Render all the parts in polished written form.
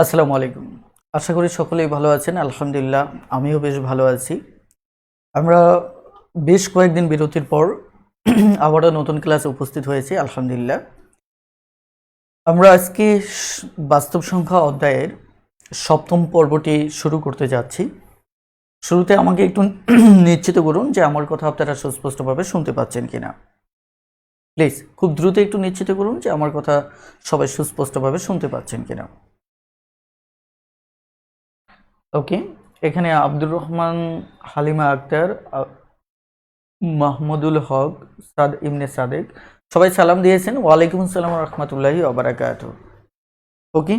আসসালামু আলাইকুম। আশা করি সকলেই ভালো আছেন। আলহামদুলিল্লাহ আমিও বেশ ভালো আছি। আমরা বেশ কয়েকদিন বিরতির পর আবারও নতুন ক্লাসে উপস্থিত হয়েছি আলহামদুলিল্লাহ। আমরা আজকে বাস্তব সংখ্যা অধ্যায়ের ৭ম পর্বটি শুরু করতে যাচ্ছি। শুরুতে আমাকে একটু নিশ্চিত করুন যে আমার কথা আপনারা সুস্পষ্টভাবে শুনতে পাচ্ছেন কিনা। প্লিজ খুব দ্রুত একটু নিশ্চিত করুন যে আমার কথা সবাই সুস্পষ্টভাবে শুনতে পাচ্ছেন কিনা। ওকে, এখানে আব্দুর রহমান, হালিমা আক্তার, মাহমুদুল হক, সাদ ইবনে সাদেক সবাই সালাম দিয়েছেন। ওয়ালাইকুম আসসালাম রহমতুল্লাহি ওবারাকাত। ওকে,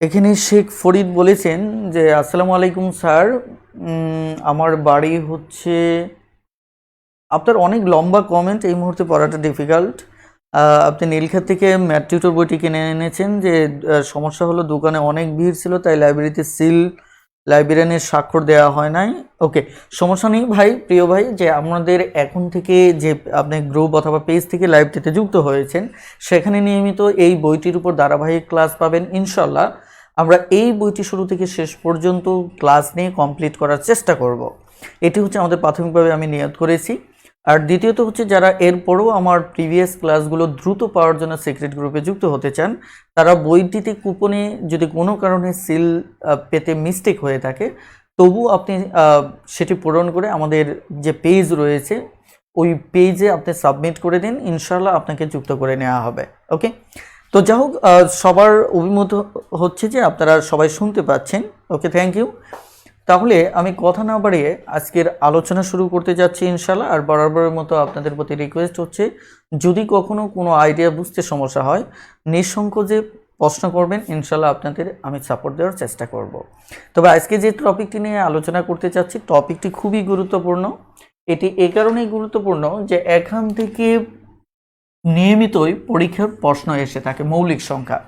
এখানে শেখ ফরিদ বলেছেন যে আসসালামু আলাইকুম স্যার, আমার বাড়ি হচ্ছে। আপনার অনেক লম্বা কমেন্ট, এই মুহূর্তে পড়াটা ডিফিকাল্ট। আপনি নীলক্ষেত থেকে ম্যাথ টিউটর বইটি কিনে এনেছেন, যে সমস্যা হলো দোকানে অনেক ভিড় ছিল, তাই লাইব্রেরিতে লাইব্রেরিয়ানের স্বাক্ষর দেওয়া হয় নাই। ওকে, সমস্যা নেই ভাই, প্রিয় ভাই, যে আপনাদের এখন থেকে যে আপনি গ্রুপ অথবা পেজ থেকে লাইভটিতে যুক্ত হয়েছেন, সেখানে নিয়মিত এই বইটির উপর ধারাবাহিক ক্লাস পাবেন ইনশাল্লাহ। আমরা এই বইটি শুরু থেকে শেষ পর্যন্ত ক্লাস নিয়ে কমপ্লিট করার চেষ্টা করব। এটি হচ্ছে আমাদের প্রাথমিকভাবে আমি নিয়ত করেছি। আর দ্বিতীয়ত হচ্ছে, যারা এরপরও আমার প্রিভিয়াস ক্লাসগুলো দ্রুত পাওয়ার জন্য সিক্রেট গ্রুপে যুক্ত হতে চান, তারা বইটিতে কুপনে যদি কোনো কারণে সিল পেতে মিস্টেক হয়ে থাকে, তবু আপনি সেটি পূরণ করে আমাদের যে পেজ রয়েছে ওই পেজে আপনি সাবমিট করে দিন, ইনশাল্লাহ আপনাকে যুক্ত করে নেওয়া হবে। ওকে, তো যাই হোক, সবার অভিমত হচ্ছে যে আপনারা সবাই শুনতে পাচ্ছেন। ওকে, থ্যাংক ইউ। তাহলে আমি কথা না বাড়িয়ে আজকের আলোচনা শুরু করতে যাচ্ছি ইনশাল্লাহ। আর বরাবরের মতো আপনাদের প্রতি রিকোয়েস্ট হচ্ছে, যদি কখনো কোনো আইডিয়া বুঝতে সমস্যা হয় নিঃসংকোচে প্রশ্ন করবেন, ইনশাল্লাহ আপনাদের আমি সাপোর্ট দেওয়ার চেষ্টা করব। তবে আজকে যে টপিকটি নিয়ে আলোচনা করতে চাচ্ছি, টপিকটি খুবই গুরুত্বপূর্ণ। এটি এ কারণেই গুরুত্বপূর্ণ যে এখান থেকে নিয়মিতই পরীক্ষার প্রশ্ন এসে থাকে, মৌলিক সংখ্যা।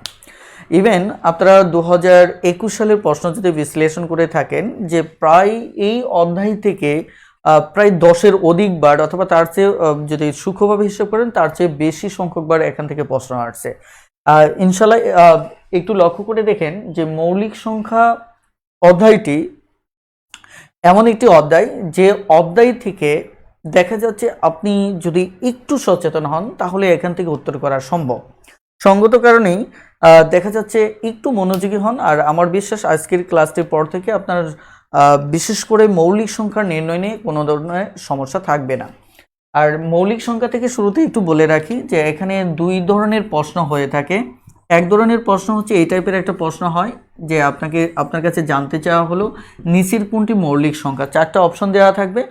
ইভেন আপনারা 2021 সালের প্রশ্ন যদি বিশ্লেষণ করে থাকেন, যে প্রায় এই অধ্যায় থেকে প্রায় 10-এর অধিকবার অথবা তার চেয়ে যদি সূক্ষ্মভাবে হিসাব করেন তার চেয়ে বেশি সংখ্যকবার এখান থেকে প্রশ্ন আসছে। ইনশাল্লাহ একটু লক্ষ্য করে দেখেন যে মৌলিক সংখ্যা অধ্যায়টি এমন একটি অধ্যায়, যে অধ্যায় থেকে দেখা যাচ্ছে আপনি যদি একটু সচেতন হন তাহলে এখান থেকে উত্তর করা সম্ভব। সঙ্গত কারণেই দেখা যাচ্ছে একটু মনোযোগী হন। আর আমার বিশ্বাস আজকের ক্লাসটির পর থেকে আপনার বিশেষ করে মৌলিক সংখ্যার নির্ণয় নিয়ে কোনো ধরনের সমস্যা থাকবে না। আর মৌলিক সংখ্যা থেকে শুরুতে একটু বলে রাখি যে এখানে দুই ধরনের প্রশ্ন হয়ে থাকে। এক ধরনের প্রশ্ন হচ্ছে এই টাইপের একটা প্রশ্ন হয়, যে আপনার কাছে জানতে চাওয়া হলো নিচের কোনটি মৌলিক সংখ্যা। 4টা অপশন দেওয়া থাকবে,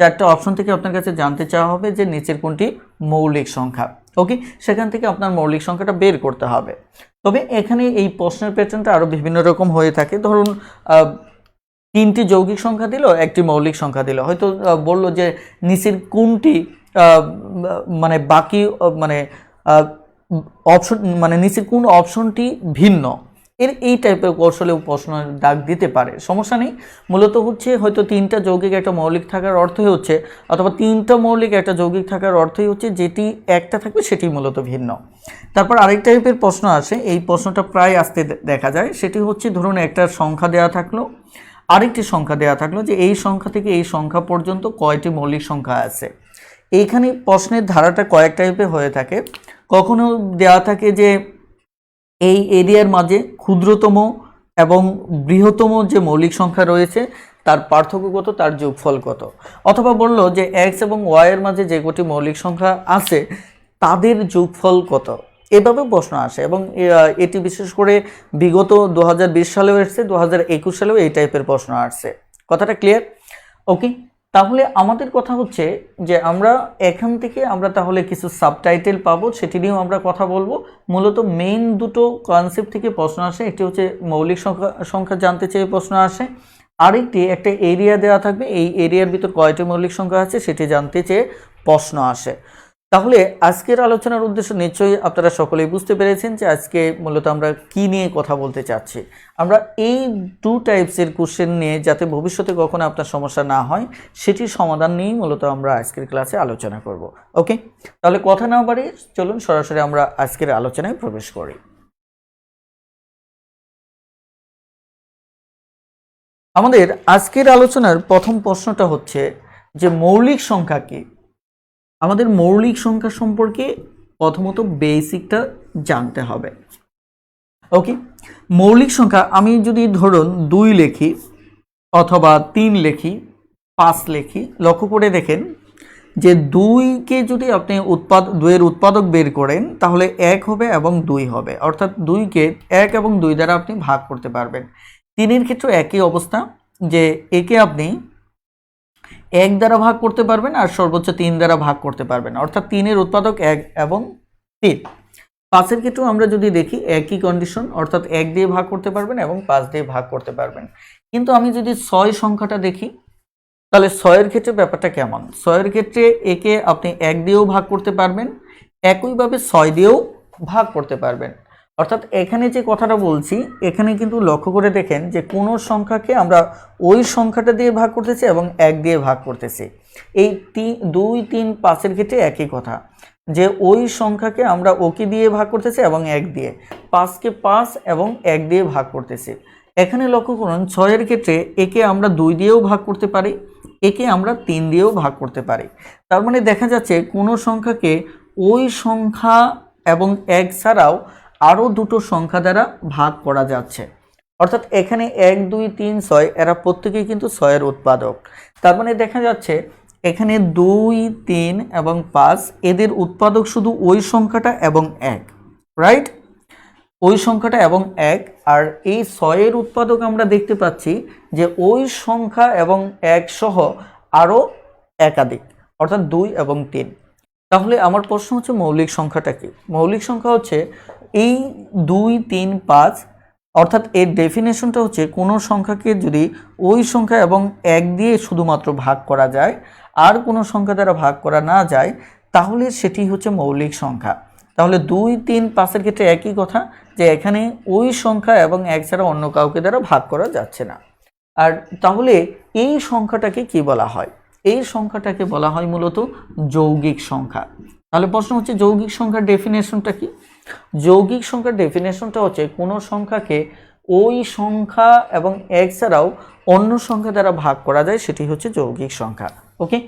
4টা অপশন থেকে আপনার কাছে জানতে চাওয়া হবে যে নিচের কোনটি মৌলিক সংখ্যা। ওকে, সেখান থেকে আপনার মৌলিক সংখ্যাটা বের করতে হবে। তবে এখানে এই প্রশ্নের প্যাটার্নটা আরও বিভিন্ন রকম হয়ে থাকে। ধরুন 3টি যৌগিক সংখ্যা দিল, একটি মৌলিক সংখ্যা দিল, হয়তো বলল যে নিচের কোনটি মানে বাকি মানে অপশন মানে নিচের কোন অপশনটি ভিন্ন, এই টাইপের কৌশলেও প্রশ্ন দাগ দিতে পারে, সমস্যা নেই। মূলত হচ্ছে হয়তো 3টা যৌগিক একটা মৌলিক থাকার অর্থই হচ্ছে, অথবা 3টা মৌলিক একটা যৌগিক থাকার অর্থই হচ্ছে যেটি একটা থাকবে সেটি মূলত ভিন্ন। তারপর আরেক টাইপের প্রশ্ন আসে, এই প্রশ্নটা প্রায় আসতে দেখা যায়, সেটি হচ্ছে ধরুন একটা সংখ্যা দেওয়া থাকলো, আরেকটি সংখ্যা দেওয়া থাকলো, যে এই সংখ্যা থেকে এই সংখ্যা পর্যন্ত কয়টি মৌলিক সংখ্যা আছে। এইখানে প্রশ্নের ধারাটা কয়েক টাইপের হয়ে থাকে। কখনো দেওয়া থাকে যে এই এরিয়ার মাঝে ক্ষুদ্রতম এবং বৃহত্তম যে মৌলিক সংখ্যা রয়েছে তার পার্থক্য কত, তার যোগফল কত। অথবা বলল যে এক্স এবং ওয়াইয়ের মাঝে যে কটি মৌলিক সংখ্যা আছে তাদের যোগফল কত। এভাবে প্রশ্ন আসে, এবং এটি বিশেষ করে বিগত 2020 সালেও এসছে, 2021 সালেও এই টাইপের প্রশ্ন আসছে। কথাটা ক্লিয়ার? ওকে, তাহলে আমাদের কথা হচ্ছে যে আমরা এখান থেকে আমরা তাহলে কিছু সাবটাইটেল পাবো, সেটি নিয়েও আমরা কথা বলবো। মূলত মেইন দুটো কনসেপ্ট থেকে প্রশ্ন আসে, একটি হচ্ছে মৌলিক সংখ্যা জানতে চেয়ে প্রশ্ন আসে, আরেকটি একটা এরিয়া দেওয়া থাকবে, এই এরিয়ার ভিতর কয়টি মৌলিক সংখ্যা আছে সেটি জানতে চেয়ে প্রশ্ন আসে। তাহলে আজকের আলোচনার উদ্দেশ্য নিশ্চয়ই আপনারা সকলেই বুঝতে পেরেছেন যে আজকে মূলত আমরা কি নিয়ে কথা বলতে চাচ্ছি। আমরা এই 2 টাইপসের কোশ্চেন নিয়ে যাতে ভবিষ্যতে কখনো আপনার সমস্যা না হয় সেটির সমাধান নিয়েই মূলত আমরা আজকের ক্লাসে আলোচনা করব। ওকে, তাহলে কথা না বাড়িয়ে চলুন সরাসরি আমরা আজকের আলোচনায় প্রবেশ করি। আমাদের আজকের আলোচনার প্রথম প্রশ্নটা হচ্ছে যে মৌলিক সংখ্যা কি। আমাদের মৌলিক সংখ্যা সম্পর্কে প্রথমত বেসিকটা জানতে হবে। ওকে, মৌলিক সংখ্যা আমি যদি ধরুন 2 লিখি অথবা 3 লিখি, 5 লিখি, লক্ষ্য করে দেখেন যে 2কে যদি আপনি 2 এর উৎপাদক বের করেন তাহলে 1 হবে এবং 2 হবে, অর্থাৎ 2কে 1 এবং 2 দ্বারা আপনি ভাগ করতে পারবেন। 3-এর ক্ষেত্রে একই অবস্থা, যে একে আপনি 1 দ্বারা ভাগ করতে পারবেন আর সর্বোচ্চ 3 দ্বারা ভাগ করতে পারবেন, অর্থাৎ 3-এর উৎপাদক 1 এবং 3। 5-এর ক্ষেত্রেও আমরা যদি দেখি একই কন্ডিশন, অর্থাৎ 1 দিয়ে ভাগ করতে পারবেন এবং 5 দিয়ে ভাগ করতে পারবেন। কিন্তু আমি যদি 6 সংখ্যাটা দেখি তাহলে 6-এর ক্ষেত্রে ব্যাপারটা কেমন। 6-এর ক্ষেত্রে একে আপনি 1 দিয়েও ভাগ করতে পারবেন, একইভাবে 6 দিয়েও ভাগ করতে পারবেন। অর্থাৎ এখানে যে কথাটা বলছি এখানে কিন্তু লক্ষ্য করে দেখেন যে কোনো সংখ্যাকে আমরা ওই সংখ্যাটা দিয়ে ভাগ করতেছি এবং 1 দিয়ে ভাগ করতেছি। এই 2, 3, 5-এর ক্ষেত্রে একই কথা, যে ওই সংখ্যাকে আমরা ওকে দিয়ে ভাগ করতেছি এবং 1 দিয়ে, 5কে 5 এবং 1 দিয়ে ভাগ করতেছি। এখানে লক্ষ্য করুন 6-এর ক্ষেত্রে একে আমরা 2 দিয়েও ভাগ করতে পারি, একে আমরা 3 দিয়েও ভাগ করতে পারি। তার মানে দেখা যাচ্ছে কোনো সংখ্যাকে ওই সংখ্যা এবং 1 ছাড়াও আরও দুটো সংখ্যা দ্বারা ভাগ করা যাচ্ছে। অর্থাৎ এখানে 1, 2, 3, 6 এরা প্রত্যেকেই কিন্তু 6-এর উৎপাদক। তার মানে দেখা যাচ্ছে এখানে 2, 3 এবং 5 এদের উৎপাদক শুধু ওই সংখ্যাটা এবং 1, রাইট? ওই সংখ্যাটা এবং 1, আর এই 6-এর উৎপাদক আমরা দেখতে পাচ্ছি যে ওই সংখ্যা এবং 1 সহ আরও একাধিক, অর্থাৎ 2 এবং 3। তাহলে আমার প্রশ্ন হচ্ছে মৌলিক সংখ্যাটা কি? মৌলিক সংখ্যা হচ্ছে এই 2, 3, 5, অর্থাৎ এর ডেফিনেশনটা হচ্ছে কোনো সংখ্যাকে যদি ওই সংখ্যা এবং 1 দিয়ে শুধুমাত্র ভাগ করা যায় আর কোনো সংখ্যা দ্বারা ভাগ করা না যায় তাহলে সেটি হচ্ছে মৌলিক সংখ্যা। তাহলে 2, 3, 5-এর ক্ষেত্রে একই কথা, যে এখানে ওই সংখ্যা এবং 1 ছাড়া অন্য কাউকে দ্বারা ভাগ করা যাচ্ছে না। আর তাহলে এই সংখ্যাটাকে কি বলা হয়? এই সংখ্যাটাকে বলা হয় মূলত যৌগিক সংখ্যা। তাহলে প্রশ্ন হচ্ছে যৌগিক সংখ্যার ডেফিনেশনটা কি? যৌগিক সংখ্যার ডেফিনেশনটা হচ্ছে কোনো সংখ্যাকে ওই সংখ্যা এবং 1 ছাড়াও অন্য সংখ্যা দ্বারা ভাগ করা যায়, সেটি হচ্ছে যৌগিক সংখ্যা। ওকে,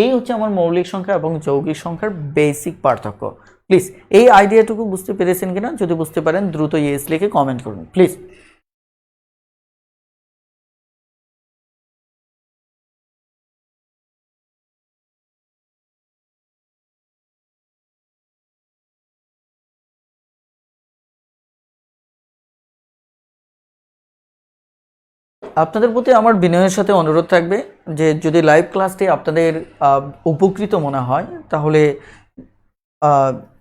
এই হচ্ছে আমার মৌলিক সংখ্যা এবং যৌগিক সংখ্যার বেসিক পার্থক্য। প্লিজ এই আইডিয়াটুকু বুঝতে পেরেছেন কিনা? যদি বুঝতে পারেন দ্রুত ইয়েস লিখে কমেন্ট করুন প্লিজ। আপনাদের প্রতি আমার বিনয়ের সাথে অনুরোধ থাকবে যে যদি লাইভ ক্লাসটি আপনাদের উপকৃত মনে হয় তাহলে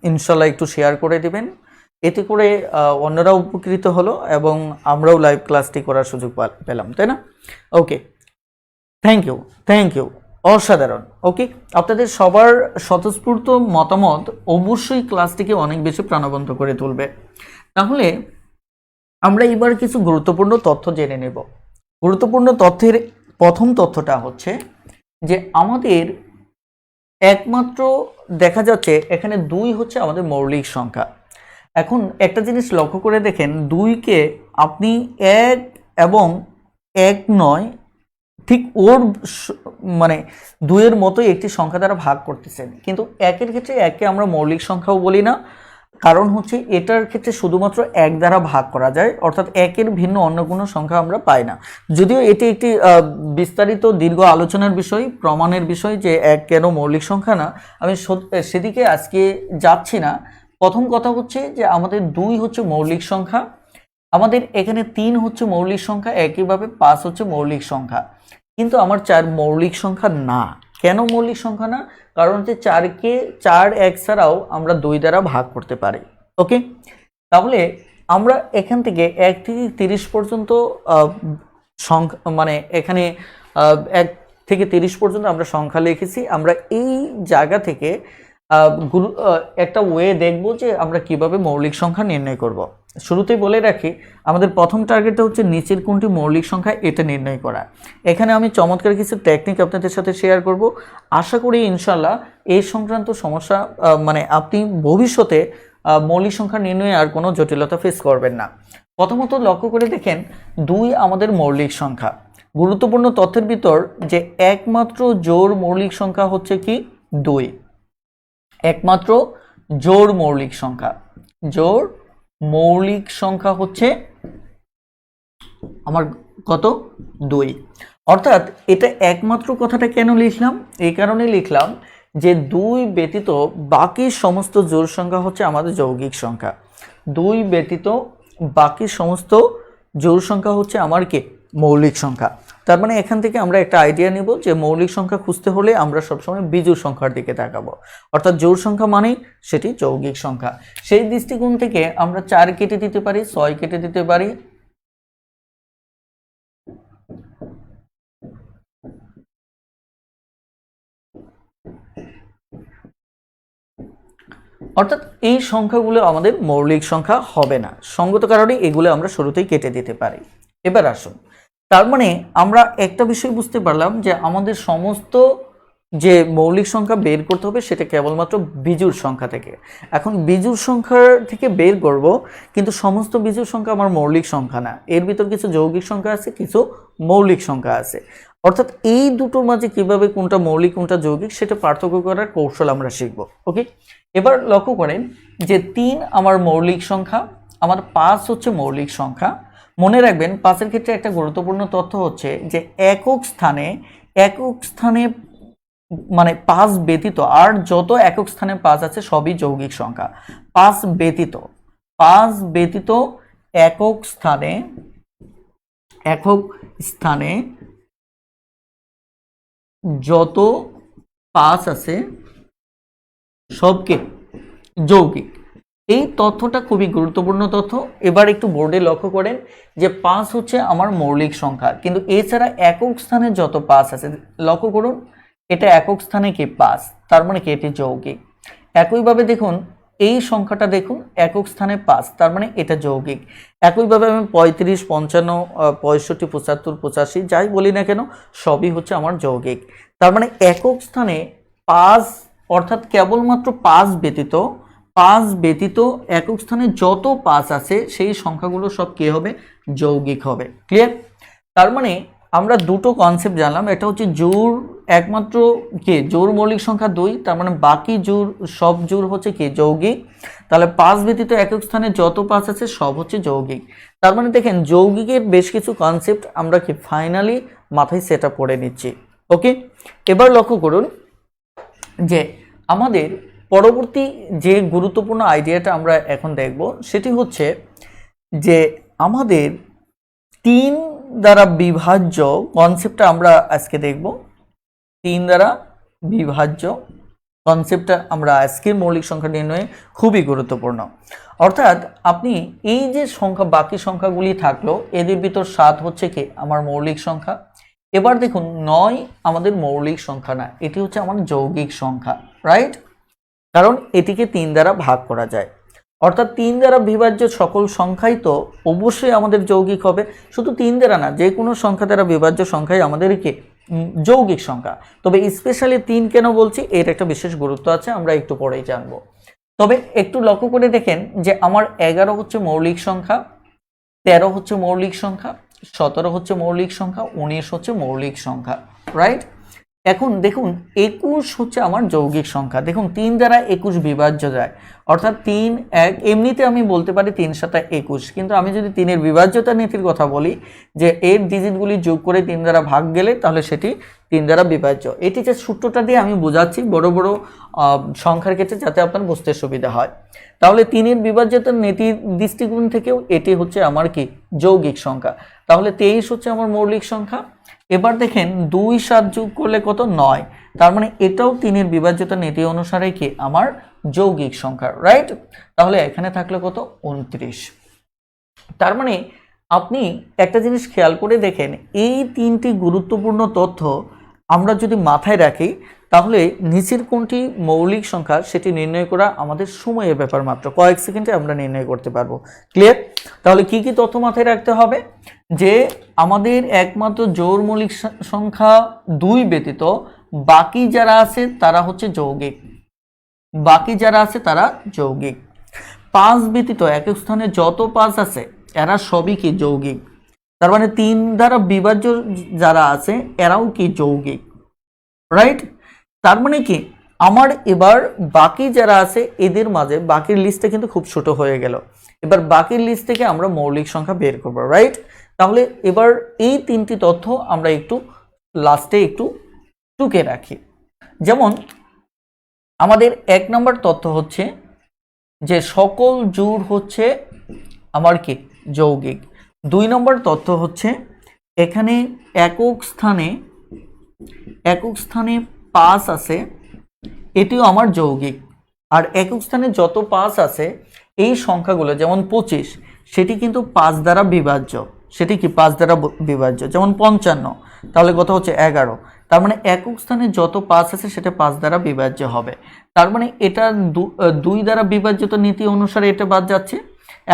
ইনশাল্লাহ একটু শেয়ার করে দিবেন। এতে করে অন্যরাও উপকৃত হলো এবং আমরাও লাইভ ক্লাসটি করার সুযোগ পেলাম, তাই না? ওকে, থ্যাংক ইউ, অসাধারণ। ওকে, আপনাদের সবার স্বতঃস্ফূর্ত মতামত অবশ্যই ক্লাসটিকে অনেক বেশি প্রাণবন্ত করে তুলবে। তাহলে আমরা এবার কিছু গুরুত্বপূর্ণ তথ্য জেনে নেব। গুরুত্বপূর্ণ তথ্যের প্রথম তথ্যটা হচ্ছে যে আমাদের একমাত্র দেখা যাচ্ছে এখানে 2 হচ্ছে আমাদের মৌলিক সংখ্যা। এখন একটা জিনিস লক্ষ্য করে দেখেন, 2কে আপনি 1 এবং 1 নয়, ঠিক ওর মানে 2-এর মতোই একটি সংখ্যা দ্বারা ভাগ করতেছেন, কিন্তু 1-এর ক্ষেত্রে 1কে আমরা মৌলিক সংখ্যাও বলি না, কারণ হচ্ছে এটার ক্ষেত্রে শুধুমাত্র 1 দ্বারা ভাগ করা যায়, অর্থাৎ 1-এর ভিন্ন অন্য কোনো সংখ্যা আমরা পাই না। যদিও এটি একটি বিস্তারিত দীর্ঘ আলোচনার বিষয়, প্রমাণের বিষয় যে 1 কেন মৌলিক সংখ্যা না, আমি সেদিকে আজকে যাচ্ছি না। প্রথম কথা হচ্ছে যে আমাদের 2 হচ্ছে মৌলিক সংখ্যা, আমাদের এখানে 3 হচ্ছে মৌলিক সংখ্যা, একইভাবে 5 হচ্ছে মৌলিক সংখ্যা, কিন্তু আমার 4 মৌলিক সংখ্যা না। কেন মৌলিক সংখ্যা না? কারণ হচ্ছে 4কে 4 1 ছাড়াও আমরা 2 দ্বারা ভাগ করতে পারি। ওকে, তাহলে আমরা এখান থেকে 1 থেকে 30 পর্যন্ত সংখ্যা, মানে এখানে 1 থেকে 30 পর্যন্ত আমরা সংখ্যা লিখেছি। আমরা এই জায়গা থেকে একটা ওয়ে দেখব যে আমরা কিভাবে মৌলিক সংখ্যা নির্ণয় করব। শুরুতেই বলে রাখি, আমাদের প্রথম টার্গেটটা হচ্ছে নিচের কোনটি মৌলিক সংখ্যা এটা নির্ণয় করা। এখানে আমি চমৎকার কিছু টেকনিক আপনাদের সাথে শেয়ার করব। আশা করি ইনশাল্লাহ এই সংক্রান্ত সমস্যা মানে আপনি ভবিষ্যতে মৌলিক সংখ্যা নির্ণয়ে আর কোনো জটিলতা ফেস করবেন না। প্রথমত লক্ষ্য করে দেখেন, 2 আমাদের মৌলিক সংখ্যা। গুরুত্বপূর্ণ তথ্যের ভিতর যে একমাত্র জোড় মৌলিক সংখ্যা হচ্ছে কি 2, একমাত্র জোড় মৌলিক সংখ্যা। জোড় মৌলিক সংখ্যা হচ্ছে আমার কত 2। অর্থাৎ এটা একমাত্র কথাটা কেন লিখলাম, এই কারণে লিখলাম যে 2 ব্যতীত বাকি সমস্ত জোড় সংখ্যা হচ্ছে আমাদের যৌগিক সংখ্যা। 2 ব্যতীত বাকি সমস্ত জোড় সংখ্যা হচ্ছে আমার কি মৌলিক সংখ্যা। তার মানে এখান থেকে আমরা একটা আইডিয়া নিব যে মৌলিক সংখ্যা খুঁজতে হলে আমরা সবসময় বিজোড় সংখ্যার দিকে তাকাবো, অর্থাৎ জোড় সংখ্যা মানে সেটি যৌগিক সংখ্যা। সেই দৃষ্টিকোণ থেকে আমরা 4 কেটে দিতে পারি, 6 কেটে দিতে পারি, অর্থাৎ এই সংখ্যাগুলো আমাদের মৌলিক সংখ্যা হবে না। সঙ্গত কারণে এগুলো আমরা শুরুতেই কেটে দিতে পারি। এবার আসুন, তার মানে আমরা একটা বিষয় বুঝতে পারলাম যে আমাদের সমস্ত যে মৌলিক সংখ্যা বের করতে হবে সেটা কেবলমাত্র বিজোড় সংখ্যা থেকে। এখন বিজোড় সংখ্যার থেকে বের করব, কিন্তু সমস্ত বিজোড় সংখ্যা আমার মৌলিক সংখ্যা না। এর ভিতর কিছু যৌগিক সংখ্যা আছে, কিছু মৌলিক সংখ্যা আছে। অর্থাৎ এই দুটো মাঝে কিভাবে কোনটা মৌলিক কোনটা যৌগিক সেটা পার্থক্য করার কৌশল আমরা শিখব। ওকে, এবার লক্ষ্য করেন যে 3 আমার মৌলিক সংখ্যা, আমার 5 হচ্ছে মৌলিক সংখ্যা। মনে রাখবেন 5-এর ক্ষেত্রে একটা গুরুত্বপূর্ণ তথ্য হচ্ছে যে একক স্থানে মানে 5 ব্যতীত আর যত একক স্থানে 5 আছে সবই যৌগিক সংখ্যা। 5 ব্যতীত একক স্থানে যত 5 আছে সবকে যৌগিক। এই তথ্যটা খুবই গুরুত্বপূর্ণ তথ্য। এবার একটু বোর্ডে লক্ষ্য করেন যে 5 হচ্ছে আমার মৌলিক সংখ্যা, কিন্তু এছাড়া একক স্থানে যত 5 আছে, লক্ষ্য করুন এটা একক স্থানে কি 5, তার মানে কি এটি যৌগিক। একইভাবে দেখুন এই সংখ্যাটা দেখুন একক স্থানে 5, তার মানে এটা যৌগিক। একইভাবে আমি 35, 55, 65, 75, 85 যাই বলি না কেন সবই হচ্ছে আমার যৌগিক। তার মানে একক স্থানে 5 অর্থাৎ কেবলমাত্র 5 ব্যতীত একক স্থানে যত 5 আছে সেই সংখ্যাগুলো সব কি হবে যৌগিক হবে। ক্লিয়ার? তার মানে আমরা দুটো কনসেপ্ট জানলাম, একটা হচ্ছে জোড়, একমাত্র কি জোড় মৌলিক সংখ্যা 2, তার মানে বাকি জোড় সব জোড় হচ্ছে কি যৌগিক। তাহলে 5 ব্যতীত একক স্থানে যত 5 আছে সব হচ্ছে যৌগিক। তার মানে দেখেন যৌগিকের বেশ কিছু কনসেপ্ট আমরা কি ফাইনালি মাথায় সেট আপ করে নিচ্ছি। ওকে, এবার লক্ষ্য করুন যে আমাদের পরবর্তী যে গুরুত্বপূর্ণ আইডিয়াটা আমরা এখন দেখব সেটি হচ্ছে যে আমাদের 3 দ্বারা বিভাজ্য কনসেপ্টটা আমরা আজকে দেখব। 3 দ্বারা বিভাজ্য কনসেপ্টটা আমরা আজকের মৌলিক সংখ্যা নির্ণয়ে খুবই গুরুত্বপূর্ণ। অর্থাৎ আপনি এই যে সংখ্যা বাকি সংখ্যাগুলি থাকলো এদের ভিতর 7 হচ্ছে কি আমার মৌলিক সংখ্যা। এবার দেখুন 9 আমাদের মৌলিক সংখ্যা না, এটি হচ্ছে আমার যৌগিক সংখ্যা, রাইট? কারণ এটিকে 3 দ্বারা ভাগ করা যায়। অর্থাৎ 3 দ্বারা বিভাজ্য সকল সংখ্যাই তো অবশ্যই আমাদের যৌগিক হবে। শুধু 3 দ্বারা না, যে কোনো সংখ্যা দ্বারা বিভাজ্য সংখ্যাই আমাদেরকে যৌগিক সংখ্যা। তবে স্পেশালি 3 কেন বলছি এর একটা বিশেষ গুরুত্ব আছে, আমরা একটু পরেই জানবো। তবে একটু লক্ষ্য করে দেখেন যে আমার 11 হচ্ছে মৌলিক সংখ্যা, 13 হচ্ছে মৌলিক সংখ্যা, 17 হচ্ছে মৌলিক সংখ্যা, 19 হচ্ছে মৌলিক সংখ্যা, রাইট? এখন দেখুন 21 হচ্ছে আমার যৌগিক সংখ্যা। দেখুন 3 দ্বারা 21 বিভাজ্য যায়, অর্থাৎ 3 1 এমনিতে আমি বলতে পারি 3 7 21, কিন্তু আমি যদি 3-এর বিভাজ্যতা নীতির কথা বলি যে এর ডিজিটগুলি যোগ করে 3 দ্বারা ভাগ গেলে তাহলে সেটি 3 দ্বারা বিভাজ্য। এটি যে সূত্রটা দিয়ে আমি বোঝাচ্ছি বড় বড় সংখ্যার ক্ষেত্রে যাতে আপনার বুঝতে সুবিধা হয়। তাহলে 3-এর বিভাজ্যতার নীতির দৃষ্টিকোণ থেকেও এটি হচ্ছে আমার কি যৌগিক সংখ্যা। তাহলে 23 হচ্ছে আমার মৌলিক সংখ্যা। এবার দেখেন 2 7 যোগ করলে কত 9, তার মানে এটাও 3-এর বিভাজ্যতা নীতি অনুসারে কি আমার যৌগিক সংখ্যা, রাইট? তাহলে এখানে থাকলে কত 29। তার মানে আপনি একটা জিনিস খেয়াল করে দেখেন এই 3টি গুরুত্বপূর্ণ তথ্য আমরা যদি মাথায় রাখি তাহলে নিচের কোনটি মৌলিক সংখ্যা সেটি নির্ণয় করা আমাদের সময়ের ব্যাপার, মাত্র কয়েক সেকেন্ডে আমরা নির্ণয় করতে পারবো। ক্লিয়ার? তাহলে কি কি তথ্য মাথায় রাখতে হবে? যে আমাদের একমাত্র জোড় মৌলিক সংখ্যা 2 ব্যতীত বাকি যারা আছে তারা হচ্ছে যৌগিক, বাকি যারা আছে তারা যৌগিক। 5 ব্যতীত একক স্থানে যত 5 আছে এরা সবই কি যৌগিক। তার মানে 3 দ্বারা বিভাজ্য যারা আছে এরাও কি যৌগিক, রাইট? তার মানে কি আমার এবার বাকি যারা আছে এদের মাঝে বাকির লিস্টটা কিন্তু খুব ছোট হয়ে গেল। এবার বাকির লিস্ট থেকে আমরা মৌলিক সংখ্যা বের করব, রাইট? তাহলে এবার এই 3টি তথ্য আমরা একটু লাস্টে একটু টুকে রাখি। যেমন আমাদের 1 নম্বর তথ্য হচ্ছে যে সকল জোড় হচ্ছে আমার কি যৌগিক। 2 নম্বর তথ্য হচ্ছে এখানে একক স্থানে 5 আছে, এটিও আমার যৌগিক। আর একক স্থানে যত 5 আছে এই সংখ্যাগুলো যেমন 25 সেটি কিন্তু 5 দ্বারা বিভাজ্য, সেটি কি 5 দ্বারা বিভাজ্য। যেমন 55 তাহলে কত হচ্ছে 11। তার মানে একক স্থানে যত 5 আছে সেটা 5 দ্বারা বিভাজ্য হবে। তার মানে এটা 2 দ্বারা বিভাজ্যতা নীতি অনুসারে এটা বাদ যাচ্ছে।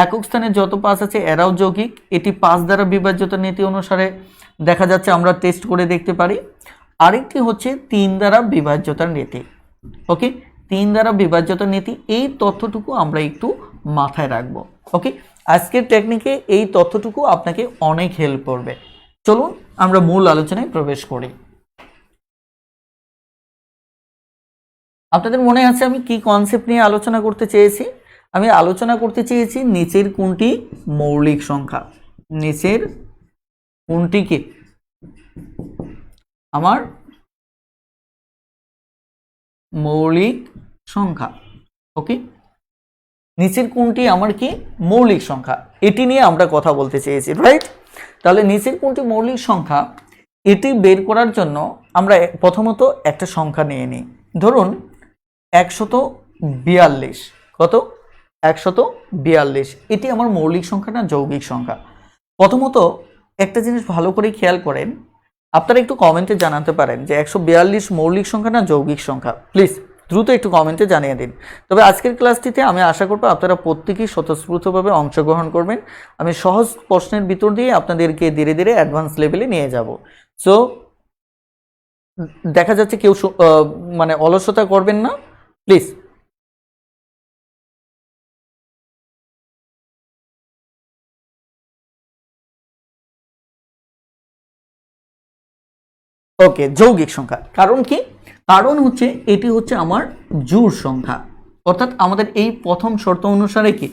একক স্থানে যত 5 আছে এরাও যৌগিক, এটি 5 দ্বারা বিভাজ্যতা নীতি অনুসারে দেখা যাচ্ছে, আমরা টেস্ট করে দেখতে পারি। আরেকটি হচ্ছে 3 দ্বারা বিভাজ্যতার নীতি। ওকে, 3 দ্বারা বিভাজ্যতার নীতি, এই তথ্যটুকু আমরা একটু মাথায় রাখবো। ওকে, আজকের টেকনিকে এই তথ্যটুকু আপনাকে অনেক হেল্প করবে। চলুন আমরা মূল আলোচনায় প্রবেশ করি। আপনাদের মনে আছে আমি কি কনসেপ্ট নিয়ে আলোচনা করতে চেয়েছি? আমি আলোচনা করতে চেয়েছি নিচের কোনটি মৌলিক সংখ্যা, নিচের কোনটি কি আমার মৌলিক সংখ্যা। ওকে, নিচের কোনটি আমার কি মৌলিক সংখ্যা, এটি নিয়ে আমরা কথা বলতে চেয়েছি, রাইট? তাহলে নিচের কোনটি মৌলিক সংখ্যা এটি বের করার জন্য আমরা প্রথমত একটা সংখ্যা নিয়ে নিই। ধরুন 142। কত? 142। এটি আমার মৌলিক সংখ্যা না যৌগিক সংখ্যা? প্রথমত একটা জিনিস ভালো করে খেয়াল করেন, আপনারা একটু কমেন্টে জানাতে পারেন যে 142 মৌলিক সংখ্যা না যৌগিক সংখ্যা। প্লিজ দ্রুত একটু কমেন্টে জানিয়ে দিন। তবে আজকের ক্লাসটিতে আমি আশা করব আপনারা প্রত্যেকেই স্বতঃস্ফূর্তভাবে অংশগ্রহণ করবেন। আমি সহজ প্রশ্নের ভিতর দিয়ে আপনাদেরকে ধীরে ধীরে অ্যাডভান্স লেভেলে নিয়ে যাব। সো দেখা যাচ্ছে কেউ মানে অলসতা করবেন না, প্লিজ। ওকে, যৌগিক সংখ্যা। কারণ কি? কারণ হচ্ছে এটি হচ্ছে আমার জোড় সংখ্যা, অর্থাৎ আমাদের এই প্রথম শর্ত অনুসারে কি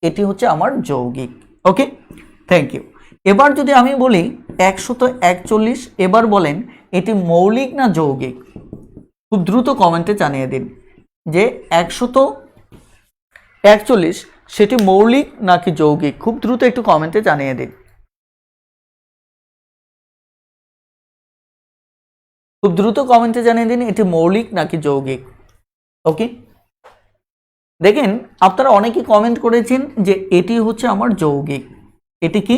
এটি হচ্ছে আমার যৌগিক। ওকে, থ্যাংক ইউ। এবার যদি আমি বলি 141, এবার বলেন এটি মৌলিক না যৌগিক? খুব দ্রুত কমেন্টে জানিয়ে দিন যে 141 সেটি মৌলিক নাকি যৌগিক। খুব দ্রুত একটু কমেন্টে জানিয়ে দিন। খুব দ্রুত কমেন্টে জানিয়ে দিন এটি মৌলিক নাকি যৌগিক। ওকে, দেখেন আপনারা অনেকেই কমেন্ট করেছেন যে এটি হচ্ছে আমার যৌগিক। এটি কি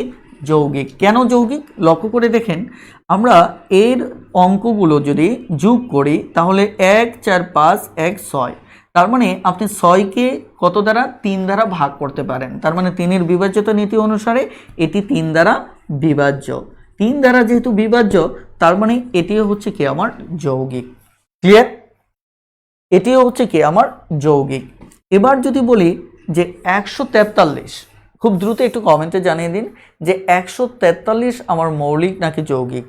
যৌগিক? কেন যৌগিক? লক্ষ্য করে দেখেন, আমরা এর অঙ্কগুলো যদি যোগ করি তাহলে 1 4 5 1 6। তার মানে আপনি 6কে কত দ্বারা? 3 দ্বারা ভাগ করতে পারেন। তার মানে 3-এর বিভাজ্যতা নীতি অনুসারে এটি 3 দ্বারা বিভাজ্য। 3 দ্বারা যেহেতু বিভাজ্য তার মানে এটিও হচ্ছে কি আমার যৌগিক। ক্লিয়ার? এটিও হচ্ছে কি আমার যৌগিক। এবার যদি বলি যে 143, খুব দ্রুত একটু কমেন্টে জানিয়ে দিন যে 143 আমার মৌলিক নাকি যৌগিক।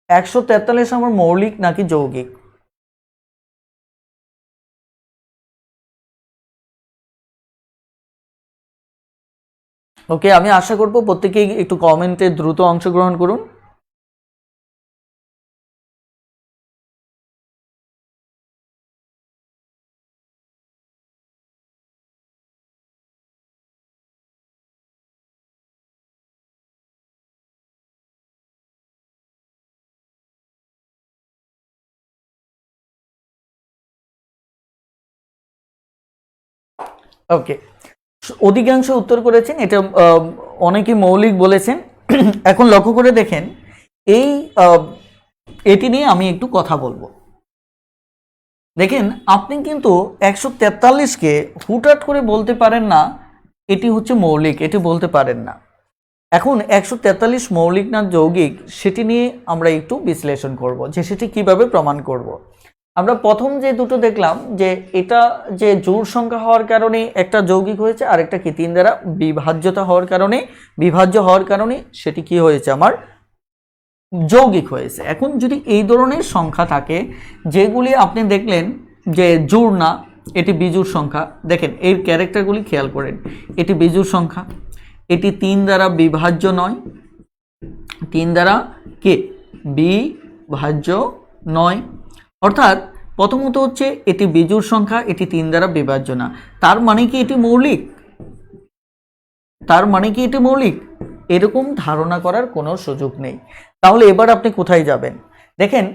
143 আমার মৌলিক নাকি যৌগিক? ওকে, আমি আশা করব প্রত্যেকেই একটু কমেন্টে দ্রুত অংশগ্রহণ করুন। ওকে, অধিকাংশ উত্তর করেছেন এটা, অনেকে মৌলিক বলেছেন। এখন লক্ষ্য করে দেখেন এই এটি নিয়ে আমি একটু কথা বলবো। দেখেন আপনি কিন্তু 143কে হুটহাট করে বলতে পারেন না এটি হচ্ছে মৌলিক, এটি বলতে পারেন না। এখন 143 মৌলিক না যৌগিক সেটি নিয়ে আমরা একটু বিশ্লেষণ করব, যে সেটি কিভাবে প্রমাণ করব। আমরা প্রথম যে দুটো দেখলাম যে এটা যে জোড় সংখ্যা হওয়ার কারণে একটা যৌগিক হয়েছে, আর একটা কি 3 দ্বারা বিভাজ্যতা হওয়ার কারণে, বিভাজ্য হওয়ার কারণে সেটি কি হয়েছে আমার যৌগিক হয়েছে। এখন যদি এই ধরনের সংখ্যা থাকে যেগুলি আপনি দেখলেন যে জোড় না, এটি বিজোড় সংখ্যা, দেখেন এর ক্যারেক্টারগুলি খেয়াল করেন, এটি বিজোড় সংখ্যা, এটি 3 দ্বারা বিভাজ্য নয়, 3 দ্বারা কে বিভাজ্য নয়, অর্থাৎ প্রথমত হচ্ছে এটি বিজোড় সংখ্যা, এটি 3 দ্বারা বিভাজ্য না, তার মানে কি এটি মৌলিক? তার মানে কি এটি মৌলিক? এরকম ধারণা করার কোনো সুযোগ নেই। তাহলে এবার আপনি কোথায় যাবেন? দেখেন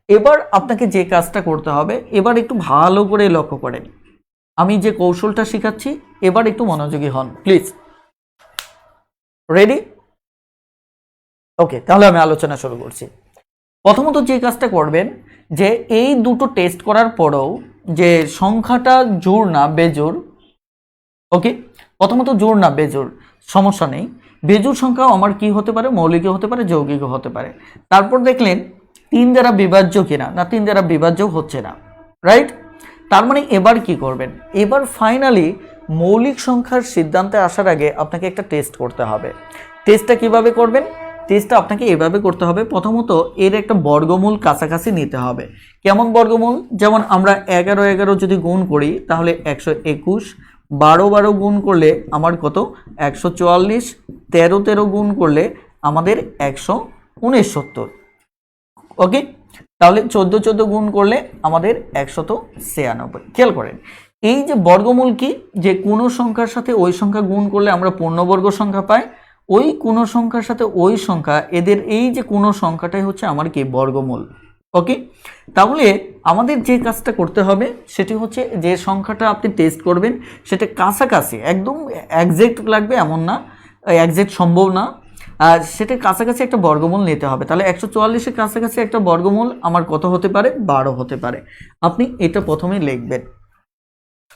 এবার আপনাকে যে কাজটা করতে হবে, এবার একটু ভালো করে লক্ষ্য করেন, আমি যে কৌশলটা শেখাচ্ছি এবার একটু মনোযোগী হন প্লিজ। রেডি? ওকে, তাহলে আমি আলোচনা শুরু করছি। প্রথমত যে কাজটা করবেন যে এই দুটো টেস্ট করার পরেও যে সংখ্যাটা জোড় না বেজোড়, ওকে, প্রথমত জোড় না বেজোড় সমস্যা নেই, বেজোড় সংখ্যাও আমার কি হতে পারে, মৌলিকও হতে পারে, যৌগিকও হতে পারে। তারপর দেখলেন 3 দ্বারা বিভাজ্য কিনা, না 3 দ্বারা বিভাজ্য হচ্ছে না, রাইট? তার মানে এবার কি করবেন? এবার ফাইনালি মৌলিক সংখ্যার সিদ্ধান্তে আসার আগে আপনাকে একটা টেস্ট করতে হবে। টেস্টটা কিভাবে করবেন? টেস্টটা আপনাকে এভাবে করতে হবে, প্রথমত এর একটা বর্গমূল কাছাকাছি নিতে হবে। কেমন বর্গমূল? যেমন আমরা 11 যদি গুণ করি তাহলে 121, 12 গুণ করলে আমার কত 144, 13 গুণ করলে আমাদের 169, ওকে, তাহলে 14 গুণ করলে আমাদের 196। খেয়াল করেন এই যে বর্গমূল কি, যে কোনো সংখ্যার সাথে ওই সংখ্যা গুণ করলে আমরা পূর্ণবর্গ সংখ্যা পাই, ওই কোনো সংখ্যার সাথে ওই সংখ্যা, এদের এই যে কোনো সংখ্যাটাই হচ্ছে আমার কি বর্গমূল, ওকে। তাহলে আমাদের যে কাজটা করতে হবে সেটি হচ্ছে যে সংখ্যাটা আপনি টেস্ট করবেন সেটা কাছাকাছি, একদম একজ্যাক্ট লাগবে এমন না, একজ্যাক্ট সম্ভব না, আর সেটার কাছাকাছি একটা বর্গমূল নিতে হবে। তাহলে 144-এর কাছাকাছি একটা বর্গমূল আমার কত হতে পারে? 12 হতে পারে। আপনি এটা প্রথমে লিখবেন,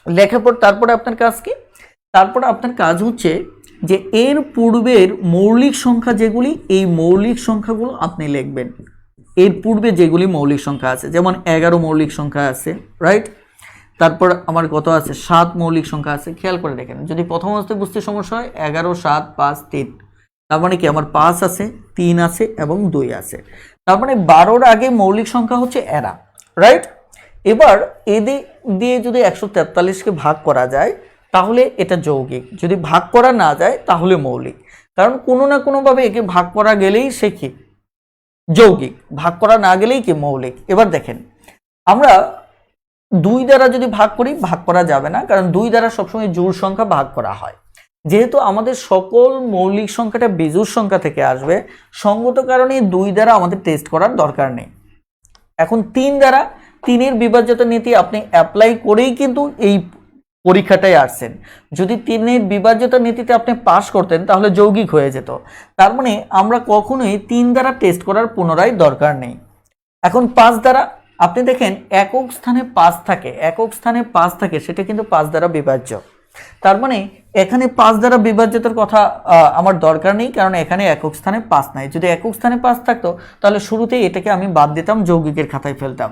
লেখার পর তারপরে আপনার কাজ কি? তারপরে আপনার কাজ হচ্ছে যে এর পূর্বের মৌলিক সংখ্যা যেগুলি, এই মৌলিক সংখ্যাগুলো আপনি লিখবেন। এর পূর্বে যেগুলি মৌলিক সংখ্যা আছে, যেমন 11 মৌলিক সংখ্যা আছে, রাইট? তারপর আমার কত আছে? 7 মৌলিক সংখ্যা আছে। খেয়াল করে দেখেন, যদি প্রথম অবস্থায় বুঝতে সমস্যা হয়, 11, 7, 5, 3, তার মানে কি আমার 5 আছে, 3 আছে এবং 2 আছে। তার মানে 12-র আগে মৌলিক সংখ্যা হচ্ছে এরা, রাইট? এবার এদের দিয়ে যদি 143-কে ভাগ করা যায় তাহলে এটা যৌগিক, যদি ভাগ করা না যায় তাহলে মৌলিক, কারণ কোনো না কোনোভাবে একে ভাগ করা গেলেই সে কি যৌগিক, ভাগ করা না গেলেই কি মৌলিক। এবার দেখেন আমরা 2 দ্বারা যদি ভাগ করি, ভাগ করা যাবে না, কারণ 2 দ্বারা সবসময় জোড় সংখ্যা ভাগ করা হয়। যেহেতু আমাদের সকল মৌলিক সংখ্যাটা বিজোড় সংখ্যা থেকে আসবে, সঙ্গত কারণে 2 দ্বারা আমাদের টেস্ট করার দরকার নেই। এখন 3 দ্বারা, 3-এর বিভাজ্যতা নীতি আপনি অ্যাপ্লাই করেই কিন্তু এই পরীক্ষাটায় আসছেন। যদি 3-এর বিভাজ্যতা নীতিতে আপনি পাস করতেন তাহলে যৌগিক হয়ে যেত। তার মানে আমরা কখনোই 3 দ্বারা টেস্ট করার পুনরায় দরকার নেই। এখন 5 দ্বারা আপনি দেখেন একক স্থানে 5 থাকে, একক স্থানে 5 থাকে, সেটা কিন্তু 5 দ্বারা বিভাজ্য। তার মানে এখানে 5 দ্বারা বিভাজ্যতার কথা আমার দরকার নেই, কারণ এখানে একক স্থানে 5 নাই। যদি একক স্থানে 5 থাকতো তাহলে শুরুতেই এটাকে আমি বাদ দিতাম, যৌগিকের খাতায় ফেলতাম।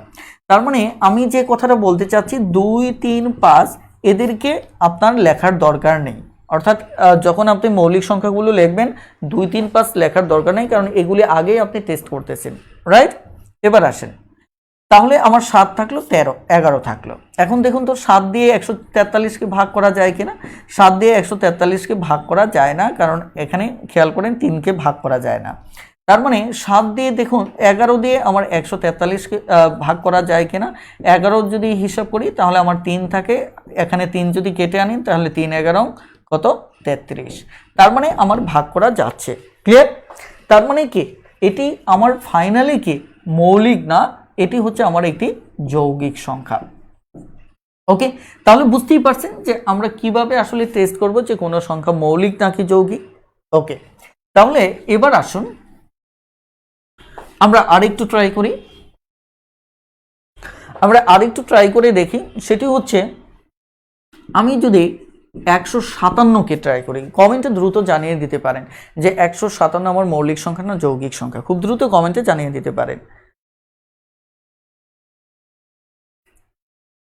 তার মানে আমি যে কথাটা বলতে চাচ্ছি 2, 3, 5 এদেরকে আপনার লেখার দরকার নেই, অর্থাৎ যখন আপনি মৌলিক সংখ্যাগুলো লিখবেন 2, 3, 5 লেখার দরকার নেই, কারণ এগুলি আগেই আপনি টেস্ট করতেছেন, রাইট? এবার আসেন, তাহলে আমার 7 থাকলো, 13, 11 থাকলো। এখন দেখুন তো 7 দিয়ে 143-কে ভাগ করা যায় কিনা? 7 দিয়ে 143-কে ভাগ করা যায় না, কারণ এখানে খেয়াল করেন 3-কে ভাগ করা যায় না। তার মানে 7 দিয়ে দেখুন 11 দিয়ে আমার 143-কে ভাগ করা যায় কিনা? 11 যদি হিসাব করি তাহলে আমার 3 থাকে, এখানে 3 যদি কেটে আনি তাহলে 3, 11 কত? 33। তার মানে আমার ভাগ করা যাচ্ছে, ক্লিয়ার? তার মানে কি এটি আমার ফাইনালি কি মৌলিক না, এটি হচ্ছে আমার একটি যৌগিক সংখ্যা, ওকে। তাহলে বুঝতেই পারছেন যে আমরা কিভাবে আসলে টেস্ট করব যে কোনো সংখ্যা মৌলিক নাকি যৌগিক, ওকে। তাহলে এবার আসুন আমরা আরেকটু ট্রাই করি, দেখি। সেটি হচ্ছে আমি যদি 157কে ট্রাই করি, কমেন্টে দ্রুত জানিয়ে দিতে পারেন যে 157 আমার মৌলিক সংখ্যা না যৌগিক সংখ্যা, খুব দ্রুত কমেন্টে জানিয়ে দিতে পারেন,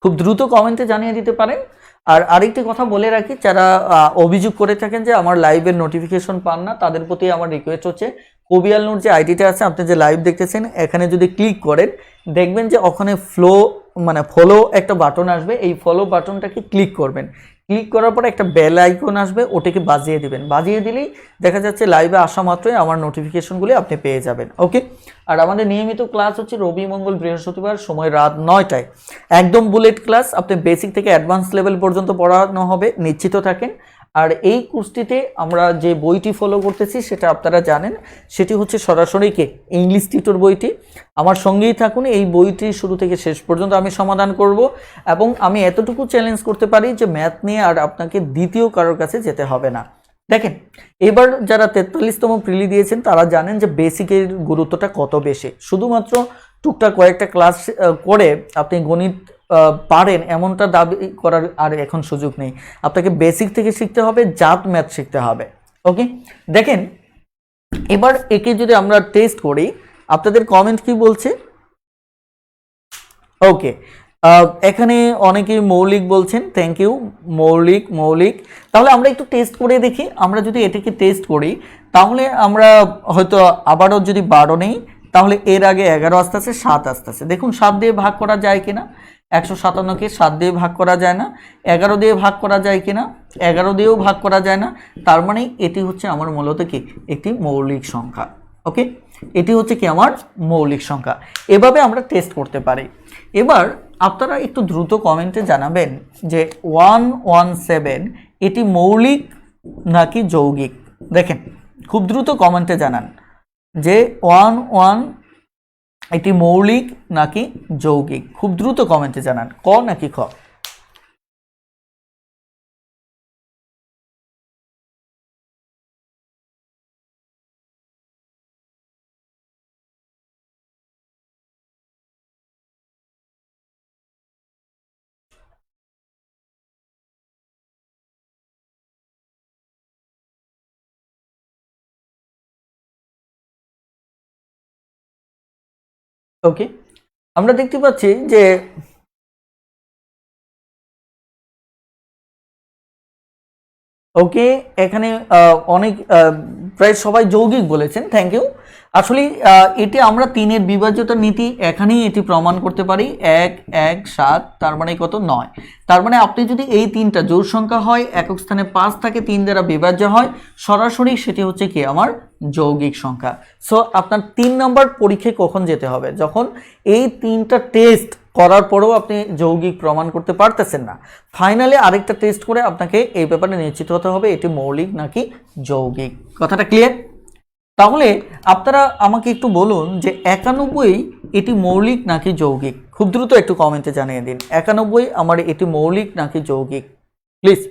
খুব দ্রুত কমেন্টে জানিয়ে দিতে পারেন। আর আরেকটি কথা বলে রাখি, যারা অভিযোগ করে থাকেন যে আমার লাইভের নোটিফিকেশন পান না, তাদের প্রতি আমার রিকোয়েস্ট হচ্ছে কবিয়াল নূর যে আইডিটা আছে, আপনি যে লাইভ দেখতেছেন, এখানে যদি ক্লিক করেন দেখবেন যে ওখানে ফলো একটা বাটন আসবে, এই ফলো বাটনটাকে ক্লিক করবেন। ক্লিক করার পর একটা বেল আইকন আসবে, ওটাকে বাজিয়ে দিবেন। বাজিয়ে দিলেই দেখা যাচ্ছে লাইভে আসা মাত্রই আমার নোটিফিকেশনগুলি আপনি পেয়ে যাবেন। ওকে। আর আমাদের নিয়মিত ক্লাস হচ্ছে রবি, মঙ্গল, বৃহস্পতিবার, সময় রাত 9টায়, একদম বুলেট ক্লাস। আপনি বেসিক থেকে অ্যাডভান্স লেভেল পর্যন্ত পড়ানো হবে, নিশ্চিত থাকেন। আর এই কোর্সটিতে আমরা যে বইটি ফলো করতেছি সেটা আপনারা জানেন, সেটি হচ্ছে সরাসরি ইংলিশ টিউটর বইটি। আমার সঙ্গেই থাকুন, এই বইটি শুরু থেকে শেষ পর্যন্ত আমি সমাধান করব, এবং আমি এতটুকু চ্যালেঞ্জ করতে পারি যে ম্যাথ নিয়ে আর আপনাকে দ্বিতীয় কারোর কাছে যেতে হবে না। দেখেন, এবার যারা 43তম প্রিলি দিয়েছেন তারা জানেন যে বেসিকের গুরুত্বটা কত বেশি। শুধুমাত্র টুকটাক কয়েকটা ক্লাস করে আপনি গণিত পারেন এমনটা দাবি করার আর এখন সুযোগ নেই। আপনাকে বেসিক থেকে শিখতে হবে, জাত ম্যাথ শিখতে হবে। ওকে, দেখেন এবার একে যদি আমরা টেস্ট করি, আপনাদের কমেন্ট কি বলছে? ওকে, এখানে অনেকেই মৌলিক বলছেন, থ্যাংক ইউ। মৌলিক। তাহলে আমরা একটু টেস্ট করে দেখি। আমরা যদি এটাকে টেস্ট করি তাহলে আমরা হয়তো আবারও যদি 12 নেই, তাহলে এর আগে 11 আসতে আছে, 7 আসতে আছে। দেখুন 7 দিয়ে ভাগ করা যায় কিনা। 157কে 7 দিয়ে ভাগ করা যায় না। 11 দিয়ে ভাগ করা যায় কিনা, 11 দিয়েও ভাগ করা যায় না। তার মানে এটি হচ্ছে আমার মূলত কি একটি মৌলিক সংখ্যা। ওকে, এটি হচ্ছে কি আমার মৌলিক সংখ্যা। এভাবে আমরা টেস্ট করতে পারি। এবার আপনারা একটু দ্রুত কমেন্টে জানাবেন যে 117 এটি মৌলিক নাকি যৌগিক। দেখেন, খুব দ্রুত কমেন্টে জানান যে 11 এটি মৌলিক নাকি যৌগিক। খুব দ্রুত কমেন্টে জানান, ক নাকি খ। ওকে, আমরা দেখতে পাচ্ছি যে ওকে, এখানে অনেক প্রায় সবাই যৌগিক বলেছেন, থ্যাংক ইউ। আসলে এটি আমরা 3-এর বিভাজ্যতার নীতি এখানেই এটি প্রমাণ করতে পারি। 1 1 7, তার মানে কত 9। তার মানে আপনি যদি এই 3টা জোড় সংখ্যা হয়, একক স্থানে 5 থাকে, 3 দ্বারা বিভাজ্য হয়, সরাসরি সেটি হচ্ছে কি আমার যৌগিক সংখ্যা। সো আপনার 3 নম্বর পরীক্ষায় কখন যেতে হবে? যখন এই 3টা টেস্ট করার পরেও আপনি যৌগিক প্রমাণ করতে পারতেছেন না, ফাইনালি আরেকটা টেস্ট করে আপনাকে এই ব্যাপারে নিশ্চিত হতে হবে এটি মৌলিক নাকি যৌগিক। কথাটা ক্লিয়ার? তাহলে আপনারা আমাকে একটু বলুন যে 91 এটি মৌলিক নাকি যৌগিক। খুব দ্রুত একটু কমেন্টে জানিয়ে দিন 91 আমার এটি মৌলিক নাকি যৌগিক, প্লিজ।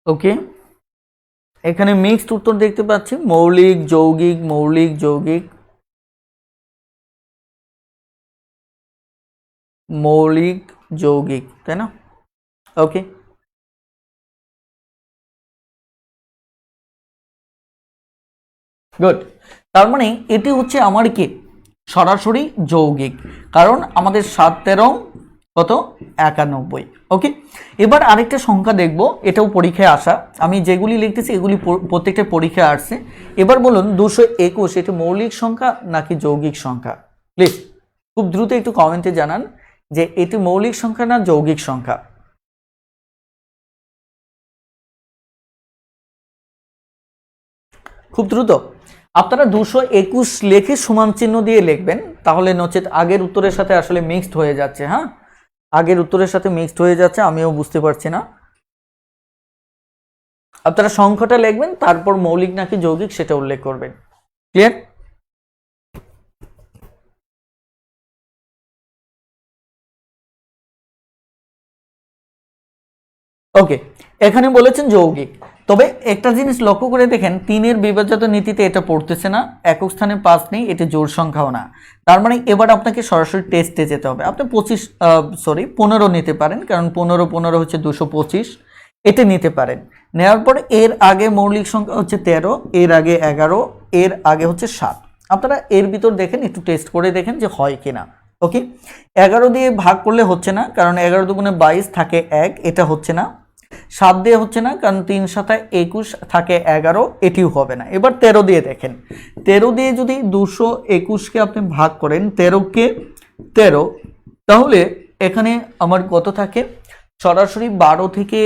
ওকে, এখানে মিক্সড উত্তর দেখতে পাচ্ছি, মৌলিক যৌগিক, মৌলিক যৌগিক, মৌলিক যৌগিক, তাই না? ওকে, গুড। তার মানে এটি হচ্ছে আমার কি সরাসরি যৌগিক, কারণ আমাদের 7 13 কত 91। ওকে, এবার আরেকটা সংখ্যা দেখব, এটাও পরীক্ষায় আসা। আমি যেগুলি লিখতেছি এগুলি প্রত্যেকটা পরীক্ষায় আসছে। এবার বলুন 221 এটি মৌলিক সংখ্যা নাকি যৌগিক সংখ্যা, প্লিজ খুব দ্রুত একটু কমেন্টে জানান যে এটি মৌলিক সংখ্যা না যৌগিক সংখ্যা। খুব দ্রুত আপনারা 221 লিখে সমান চিহ্ন দিয়ে লিখবেন, তাহলে নচেত আগের উত্তরের সাথে আসলে মিক্সড হয়ে যাচ্ছে। হ্যাঁ, আগের উত্তরের সাথে মিক্সড হয়ে যাচ্ছে, আমিও বুঝতে পারছি না। আপনারা সংখ্যাটা লিখবেন, তারপর মৌলিক নাকি যৌগিক সেটা উল্লেখ করবেন। ক্লিয়ার? ওকে, এখানে বলেছেন যৌগিক। তবে একটা জিনিস লক্ষ্য করে দেখেন, 3-এর বিভাজ্যতা নীতিতে এটা পড়তেছে না, একক স্থানে 5 নেই, এটা জোড় সংখ্যাও না। তার মানে এবার আপনাকে সরাসরি টেস্টে যেতে হবে। আপনি 15 নিতে পারেন, কারণ 15 হচ্ছে 225, এটা নিতে পারেন। নেওয়ার পর এর আগে মৌলিক সংখ্যা হচ্ছে 13, এর আগে 11, এর আগে হচ্ছে 7। আপনারা এর ভিতর দেখেন, একটু টেস্ট করে দেখেন যে হয় কিনা। ওকে, 11 দিয়ে ভাগ করলে হচ্ছে না, কারণ 11 দুগুণে 22 থাকে 1, এটা হচ্ছে না। 7 দিয়ে হচ্ছে না, কারণ 3 7 21 থাকে 11, এটিও হবে না। এবার 13 দিয়ে দেখেন, 13 দিয়ে যদি 221কে আপনি ভাগ করেন 13কে 13, তাহলে এখানে আমার কত থাকে? সরাসরি 12 থেকে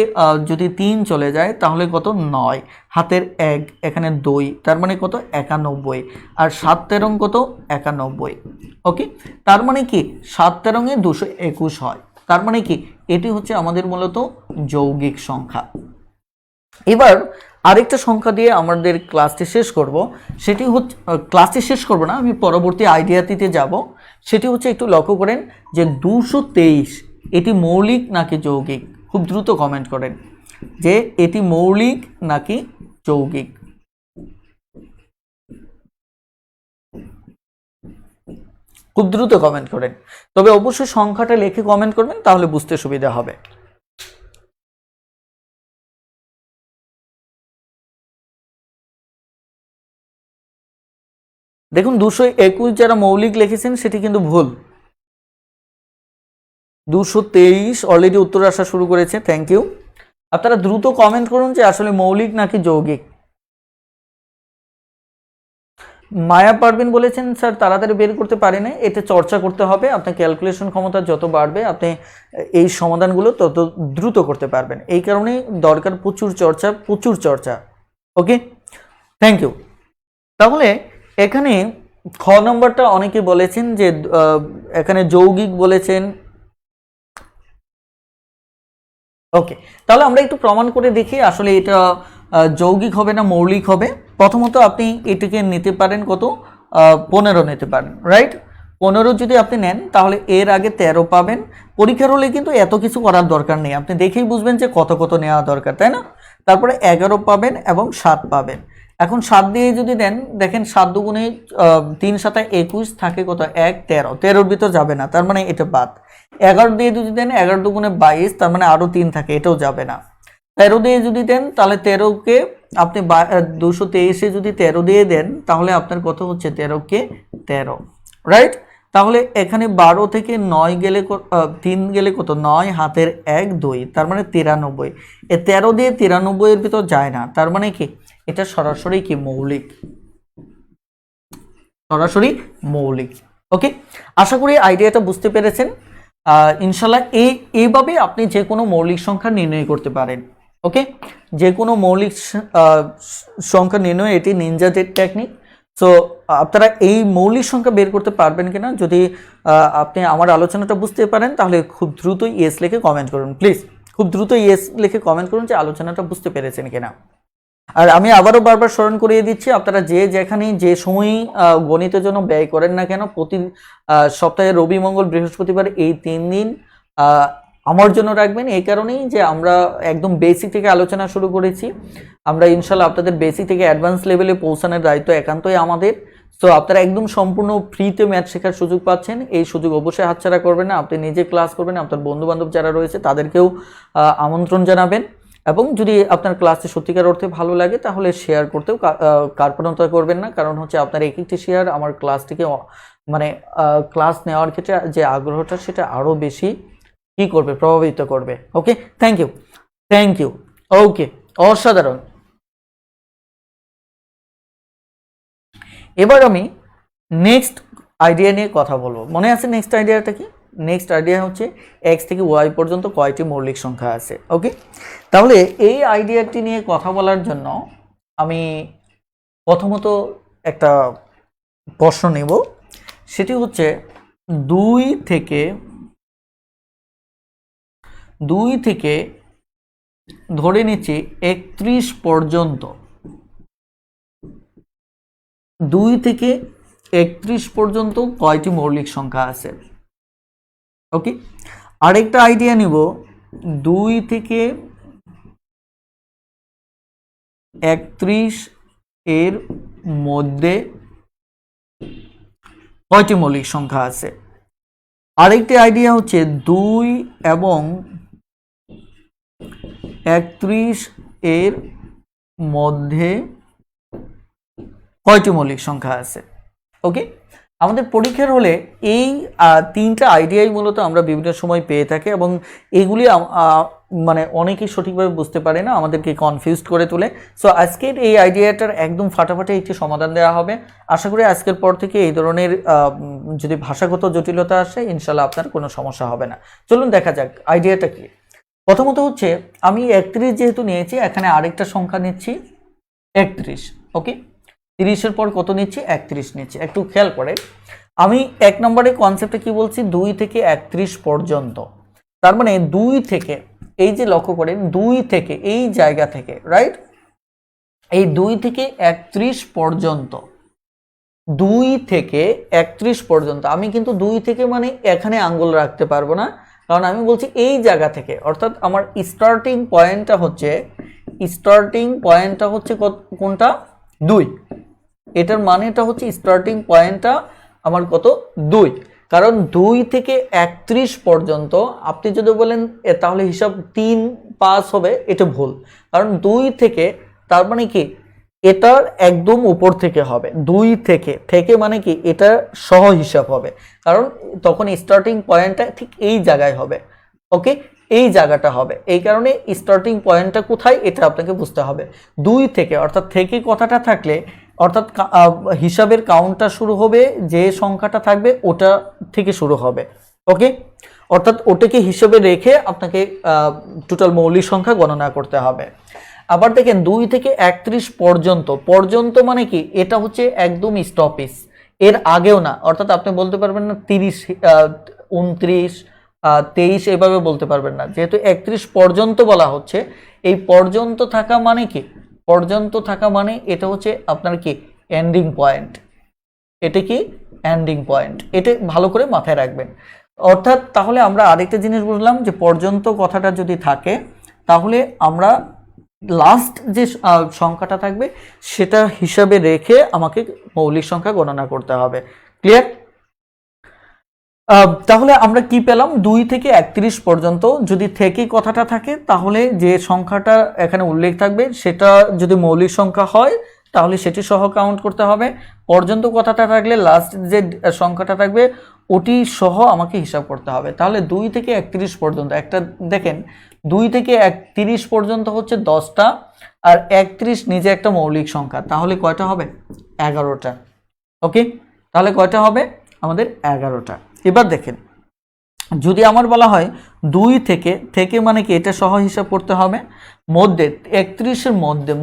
যদি 3 চলে যায় তাহলে কত? 9, হাতের 1, এখানে 2, তার মানে কত? 91। আর 7 13 কত? 91। ওকে, তার মানে কি 7 13 221 হয়। তার মানে কি এটি হচ্ছে আমাদের মূলত যৌগিক সংখ্যা। এবার আরেকটা সংখ্যা দিয়ে আমাদের ক্লাসটি শেষ করব, সেটি হচ্ছে ক্লাসটি শেষ করব না, আমি পরবর্তী আইডিয়াটিতে যাব। সেটি হচ্ছে, একটু লক্ষ্য করেন যে 223 এটি মৌলিক নাকি যৌগিক? খুব দ্রুত কমেন্ট করেন যে এটি মৌলিক নাকি যৌগিক। খুব দ্রুত কমেন্ট করেন, তবে অবশ্যই সংখ্যাটা লিখে কমেন্ট করবেন, তাহলে বুঝতে সুবিধা হবে। দেখুন 221 যারা মৌলিক লিখেছেন সেটি কিন্তু ভুল। 223 অলরেডি উত্তর আসা শুরু করেছে, থ্যাংক ইউ। আপনারা দ্রুত কমেন্ট করুন যে আসলে মৌলিক নাকি যৌগিক। মায়া পারবেন বলেছেন স্যার তাড়াতাড়ি বের করতে পারি না, এটা চর্চা করতে হবে। আপনার ক্যালকুলেশন ক্ষমতা যত বাড়বে আপনি এই সমাধানগুলো তত দ্রুত করতে পারবেন, এই কারণেই দরকার প্রচুর চর্চা। ওকে, থ্যাংক ইউ। তাহলে এখানে খ নম্বরটা অনেকে বলেছেন যে এখানে যৌগিক বলেছেন। ওকে, তাহলে আমরা একটু প্রমাণ করে দেখি আসলে এটা যৌগিক হবে না মৌলিক হবে। প্রথমত আপনি এটিকে নিতে পারেন কত? 15 নিতে পারেন, রাইট? 15 যদি আপনি নেন তাহলে এর আগে 13 পাবেন। পরীক্ষার হলে কিন্তু এত কিছু করার দরকার নেই, আপনি দেখেই বুঝবেন যে কত কত নেওয়া দরকার, তাই না? তারপরে 11 পাবেন এবং 7 পাবেন। এখন 7 দিয়ে যদি দেন, দেখেন 7 দুগুণে 3 7 21 থাকে কত? 1 13, 13-র ভিতর যাবে না, তার মানে এটা বাদ। 11 দিয়ে যদি দেন 11 দুগুণে 22, তার মানে আরও 3 থাকে, এটাও যাবে না। 13 দিয়ে যদি দেন তাহলে 13কে আপনি 223-এ যদি 13 দিয়ে দেন তাহলে আপনার কত হচ্ছে? 13কে 13, রাইট? তাহলে এখানে 12 থেকে 9 গেলে 3 গেলে কত? 9, হাতের 1 2, তার মানে 93। এ 13 দিয়ে 93-এর ভিতর যায় না, তার মানে কি এটা সরাসরি কি মৌলিক, সরাসরি মৌলিক। ওকে, আশা করি আইডিয়াটা বুঝতে পেরেছেন। ইনশাল্লাহ এইভাবে আপনি যে কোনো মৌলিক সংখ্যা নির্ণয় করতে পারেন। ওকে, যে কোনো মৌলিক সংখ্যা নির্ণয় এটি নিনজাটের টেকনিক। সো আপনারা এই মৌলিক সংখ্যা বের করতে পারবেন কিনা, যদি আপনি আমার আলোচনাটা বুঝতে পারেন তাহলে খুব দ্রুত ইয়েস লিখে কমেন্ট করুন, প্লিজ খুব দ্রুত ইয়েস লিখে কমেন্ট করুন যে আলোচনাটা বুঝতে পেরেছেন কিনা। আর আমি আবারও বারবার স্মরণ করিয়ে দিচ্ছি, আপনারা যে যেখানেই যে সময়ই গণিতের জন্য ব্যয় করেন না কেন, প্রতি সপ্তাহে রবি মঙ্গল বৃহস্পতিবার এই 3 দিন আমার জন্য রাখবেন। এই কারণেই যে আমরা একদম বেসিক থেকে আলোচনা শুরু করেছি, আমরা ইনশাল্লাহ আপনাদের বেসিক থেকে অ্যাডভান্স লেভেলে পৌঁছানোর দায়িত্ব একান্তই আমাদের। সো আপনারা একদম সম্পূর্ণ ফ্রিতে ম্যাথ শেখার সুযোগ পাচ্ছেন, এই সুযোগ অবশ্যই হাতছাড়া করবেন না। আপনি নিজে ক্লাস করবেন, আপনার বন্ধুবান্ধব যারা রয়েছে তাদেরকেও আমন্ত্রণ জানাবেন, এবং যদি আপনার ক্লাসে সত্যিকার অর্থে ভালো লাগে তাহলে শেয়ার করতেও কার্পণ্যতা করবেন না, কারণ হচ্ছে আপনার এক একটি শেয়ার আমার ক্লাসটিকে মানে ক্লাস নেওয়ার ক্ষেত্রে যে আগ্রহটা সেটা আরও বেশি কি করবে, প্রভাবিত করবে। ওকে, থ্যাংক ইউ। ওকে, অসাধারণ। এবার আমি নেক্সট আইডিয়া নিয়ে কথা বলবো। মনে আছে নেক্সট আইডিয়াটা কি? নেক্সট আইডিয়া হচ্ছে x থেকে y পর্যন্ত কয়টি মৌলিক সংখ্যা আছে। ওকে, তাহলে এই আইডিয়াটি নিয়ে কথা বলার জন্য আমি প্রথমত একটা প্রশ্ন নেব, সেটি হচ্ছে 2 থেকে ধরে নিচ্ছি 31 পর্যন্ত, 2 থেকে 31 পর্যন্ত কয়টি মৌলিক সংখ্যা আছে? ওকে, আরেকটা আইডিয়া নিব, 2 থেকে 31 এর মধ্যে কয়টি মৌলিক সংখ্যা আছে? আরেকটি আইডিয়া হচ্ছে 2 এবং 31 এর মধ্যে কয়টি মৌলিক সংখ্যা আছে? ওকে, আমাদের পরীক্ষার হলে এই 3টা আইডিয়াই মূলত আমরা বিভিন্ন সময় পেয়ে থাকি এবং এগুলি মানে অনেকেই সঠিকভাবে বুঝতে পারে না, আমাদেরকে কনফিউজড করে তোলে। সো আজকের এই আইডিয়াটার একদম ফাটাফাটি একটি সমাধান দেওয়া হবে। আশা করি আজকের পর থেকে এই ধরনের যদি ভাষাগত জটিলতা আসে ইনশাল্লাহ আপনার কোনো সমস্যা হবে না। চলুন দেখা যাক আইডিয়াটা কি। প্রথমত হচ্ছে আমি 31 যেহেতু নিয়েছি, এখানে আরেকটা সংখ্যা নিচ্ছি 31। ওকে, 30-এর পর কত নিচ্ছি? 31 নিচ্ছি। একটু খেয়াল করে, আমি 1 নম্বরে কনসেপ্টে কি বলছি? 2 থেকে 31 পর্যন্ত। তার মানে 2 থেকে, এই যে লক্ষ্য করেন 2 থেকে এই জায়গা থেকে, রাইট, এই 2 থেকে 31 পর্যন্ত, 2 থেকে 31 পর্যন্ত। আমি কিন্তু 2 থেকে মানে এখানে আঙ্গুল রাখতে পারবো না, কারণ আমি বলছি এই জায়গা থেকে, অর্থাৎ আমার স্টার্টিং পয়েন্টটা হচ্ছে কোনটা? 2। এটার মানেটা হচ্ছে স্টার্টিং পয়েন্টটা আমার কত? 2। কারণ 2 থেকে 31 পর্যন্ত আপনি যদি বলেন তাহলে হিসাব 3 পাস হবে, এটা ভুল। কারণ 2 থেকে, তার মানে কি এটার একদম উপর থেকে হবে। 2 থেকে মানে কি এটা সহ হিসাব হবে, কারণ তখন স্টার্টিং পয়েন্টটা ঠিক এই জায়গায় হবে। ওকে, এই জায়গাটা হবে। এই কারণে স্টার্টিং পয়েন্টটা কোথায় এটা আপনাকে বুঝতে হবে। 2 থেকে, অর্থাৎ থেকে কথাটা থাকলে, অর্থাৎ হিসাবের কাউন্টটা শুরু হবে যে সংখ্যাটা থাকবে ওটা থেকে শুরু হবে। ওকে, অর্থাৎ ওটাকে হিসাবে রেখে আপনাকে টোটাল মৌলিক সংখ্যা গণনা করতে হবে। আবার দেখেন 2 থেকে 31 পর্যন্ত মানে কি এটা হচ্ছে একদম স্টপেজ, এর আগেও না। অর্থাৎ আপনি বলতে পারবেন না 30, 29, 23 এভাবে বলতে পারবেন না, যেহেতু 31 পর্যন্ত বলা হচ্ছে। এই পর্যন্ত থাকা মানে কি? পর্যন্ত থাকা মানে এটা হচ্ছে আপনার কি এন্ডিং পয়েন্ট। এটা কি এন্ডিং পয়েন্ট, এটা ভালো করে মাথায় রাখবেন। অর্থাৎ তাহলে আমরা আরেকটা জিনিস বুঝলাম যে পর্যন্ত কথাটা যদি থাকে তাহলে আমরা লাস্ট যে সংখ্যাটা থাকবে সেটা হিসাবে রেখে আমাকে মৌলিক সংখ্যা গণনা করতে হবে। ক্লিয়ার? তাহলে আমরা কি পেলাম? 2 থেকে 31 পর্যন্ত যদি থেকে কথাটা থাকে তাহলে যে সংখ্যাটা এখানে উল্লেখ থাকবে সেটা যদি মৌলিক সংখ্যা হয় তাহলে সেটি সহ কাউন্ট করতে হবে। পর্যন্ত কথাটা থাকলে লাস্ট যে সংখ্যাটা থাকবে ওটি সহ আমাকে হিসাব করতে হবে। তাহলে 2 থেকে 31 পর্যন্ত, একটা দেখেন 2 থেকে 31 পর্যন্ত হচ্ছে 10টা, আর 31 নিজে একটা মৌলিক সংখ্যা, তাহলে কয়টা হবে? 11টা। ওকে, তাহলে কয়টা হবে? আমাদের 11টা। এবার দেখেন, যদি আমার বলা হয় 2 থেকে মানে কি এটা সহ হিসাব করতে হবে। মধ্যে 31-এর মধ্যে